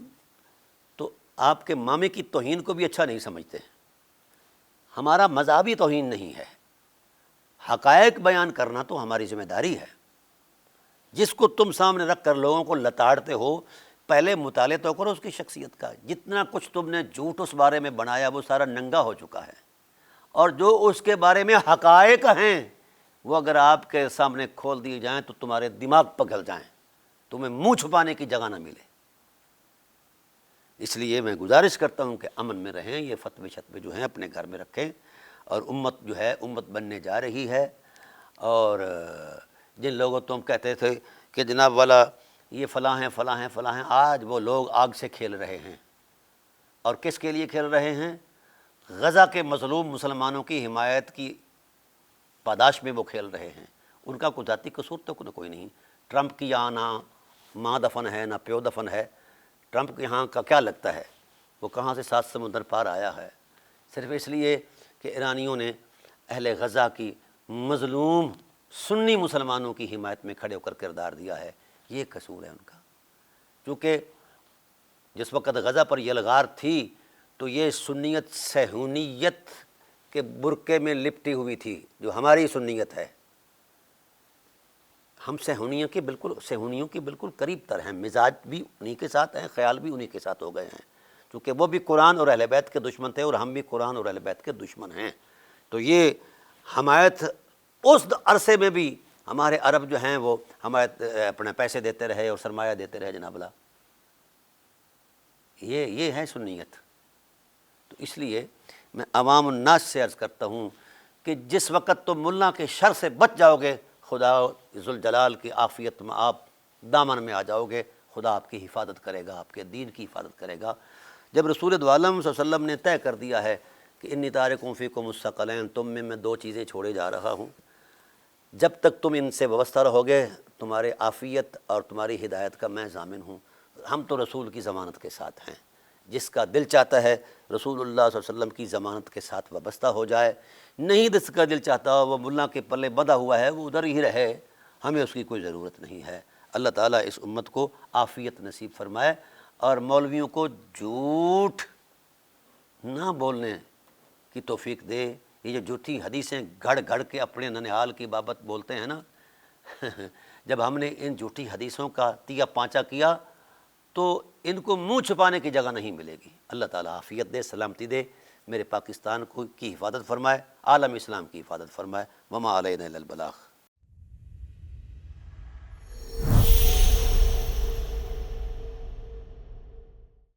A: تو آپ کے مامے کی توہین کو بھی اچھا نہیں سمجھتے، ہمارا مذہبی توہین نہیں ہے، حقائق بیان کرنا تو ہماری ذمہ داری ہے۔ جس کو تم سامنے رکھ کر لوگوں کو لتاڑتے ہو، پہلے مطالعہ تو کرو اس کی شخصیت کا۔ جتنا کچھ تم نے جھوٹ اس بارے میں بنایا وہ سارا ننگا ہو چکا ہے، اور جو اس کے بارے میں حقائق ہیں وہ اگر آپ کے سامنے کھول دیے جائیں تو تمہارے دماغ پگھل جائیں، تمہیں منہ چھپانے کی جگہ نہ ملے۔ اس لیے میں گزارش کرتا ہوں کہ امن میں رہیں، یہ فتوے شتوے جو ہیں اپنے گھر میں رکھیں، اور امت جو ہے امت بننے جا رہی ہے۔ اور جن لوگوں تم کہتے تھے کہ جناب والا یہ فلاں ہیں فلاں ہیں فلاں ہیں، آج وہ لوگ آگ سے کھیل رہے ہیں۔ اور کس کے لیے کھیل رہے ہیں؟ غزہ کے مظلوم مسلمانوں کی حمایت کی پاداش میں وہ کھیل رہے ہیں۔ ان کا کوئی ذاتی قصور تو کوئی نہیں۔ ٹرمپ کی یہاں نہ ماں دفن ہے نہ پیو دفن ہے، ٹرمپ کے یہاں کا کیا لگتا ہے؟ وہ کہاں سے 7 سمندر پار آیا ہے؟ صرف اس لیے کہ ایرانیوں نے اہل غزہ کی مظلوم سنی مسلمانوں کی حمایت میں کھڑے ہو کر کردار دیا ہے، یہ قصور ہے ان کا۔ چونکہ جس وقت غزہ پر یلغار تھی تو یہ سنیت صہیونیت کے برقعے میں لپٹی ہوئی تھی، جو ہماری سنیت ہے۔ ہم صہیونیوں کی بالکل قریب تر ہیں، مزاج بھی انہی کے ساتھ ہیں، خیال بھی انہی کے ساتھ ہو گئے ہیں، چونکہ وہ بھی قرآن اور اہل بیت کے دشمن تھے اور ہم بھی قرآن اور اہل بیت کے دشمن ہیں۔ تو یہ حمایت اس عرصے میں بھی ہمارے عرب جو ہیں وہ حمایت اپنے پیسے دیتے رہے اور سرمایہ دیتے رہے جناب اللہ، یہ ہے سنیت۔ تو اس لیے میں عوام الناس سے عرض کرتا ہوں کہ جس وقت تم ملا کے شر سے بچ جاؤ گے، خدا ذوالجلال کی عافیت میں آپ دامن میں آ جاؤ گے، خدا آپ کی حفاظت کرے گا، آپ کے دین کی حفاظت کرے گا۔ جب رسول دو عالم صلی اللہ علیہ وسلم نے طے کر دیا ہے کہ انی تارکم فیکم الثقلین، تم میں 2 چیزیں چھوڑے جا رہا ہوں، جب تک تم ان سے وابستہ رہو گے تمہارے عافیت اور تمہاری ہدایت کا میں ضامن ہوں۔ ہم تو رسول کی ضمانت کے ساتھ ہیں، جس کا دل چاہتا ہے رسول اللہ صلی اللہ علیہ وسلم کی ضمانت کے ساتھ وابستہ ہو جائے، نہیں جس کا دل چاہتا وہ ملا کے پلے بندھا ہوا ہے وہ ادھر ہی رہے، ہمیں اس کی کوئی ضرورت نہیں ہے۔ اللہ تعالیٰ اس امت کو عافیت نصیب فرمائے اور مولویوں کو جھوٹ نہ بولنے کی توفیق دے۔ یہ جو جھوٹی حدیثیں گھڑ گھڑ کے اپنے ننھال کی بابت بولتے ہیں نا جب ہم نے ان جھوٹی حدیثوں کا تیا پانچا کیا تو ان کو منہ چھپانے کی جگہ نہیں ملے گی۔ اللہ تعالیٰ عافیت دے، سلامتی دے، میرے پاکستان کو کی حفاظت فرمائے، عالم اسلام کی حفاظت فرمائے۔ وما علینا الا البلاغ۔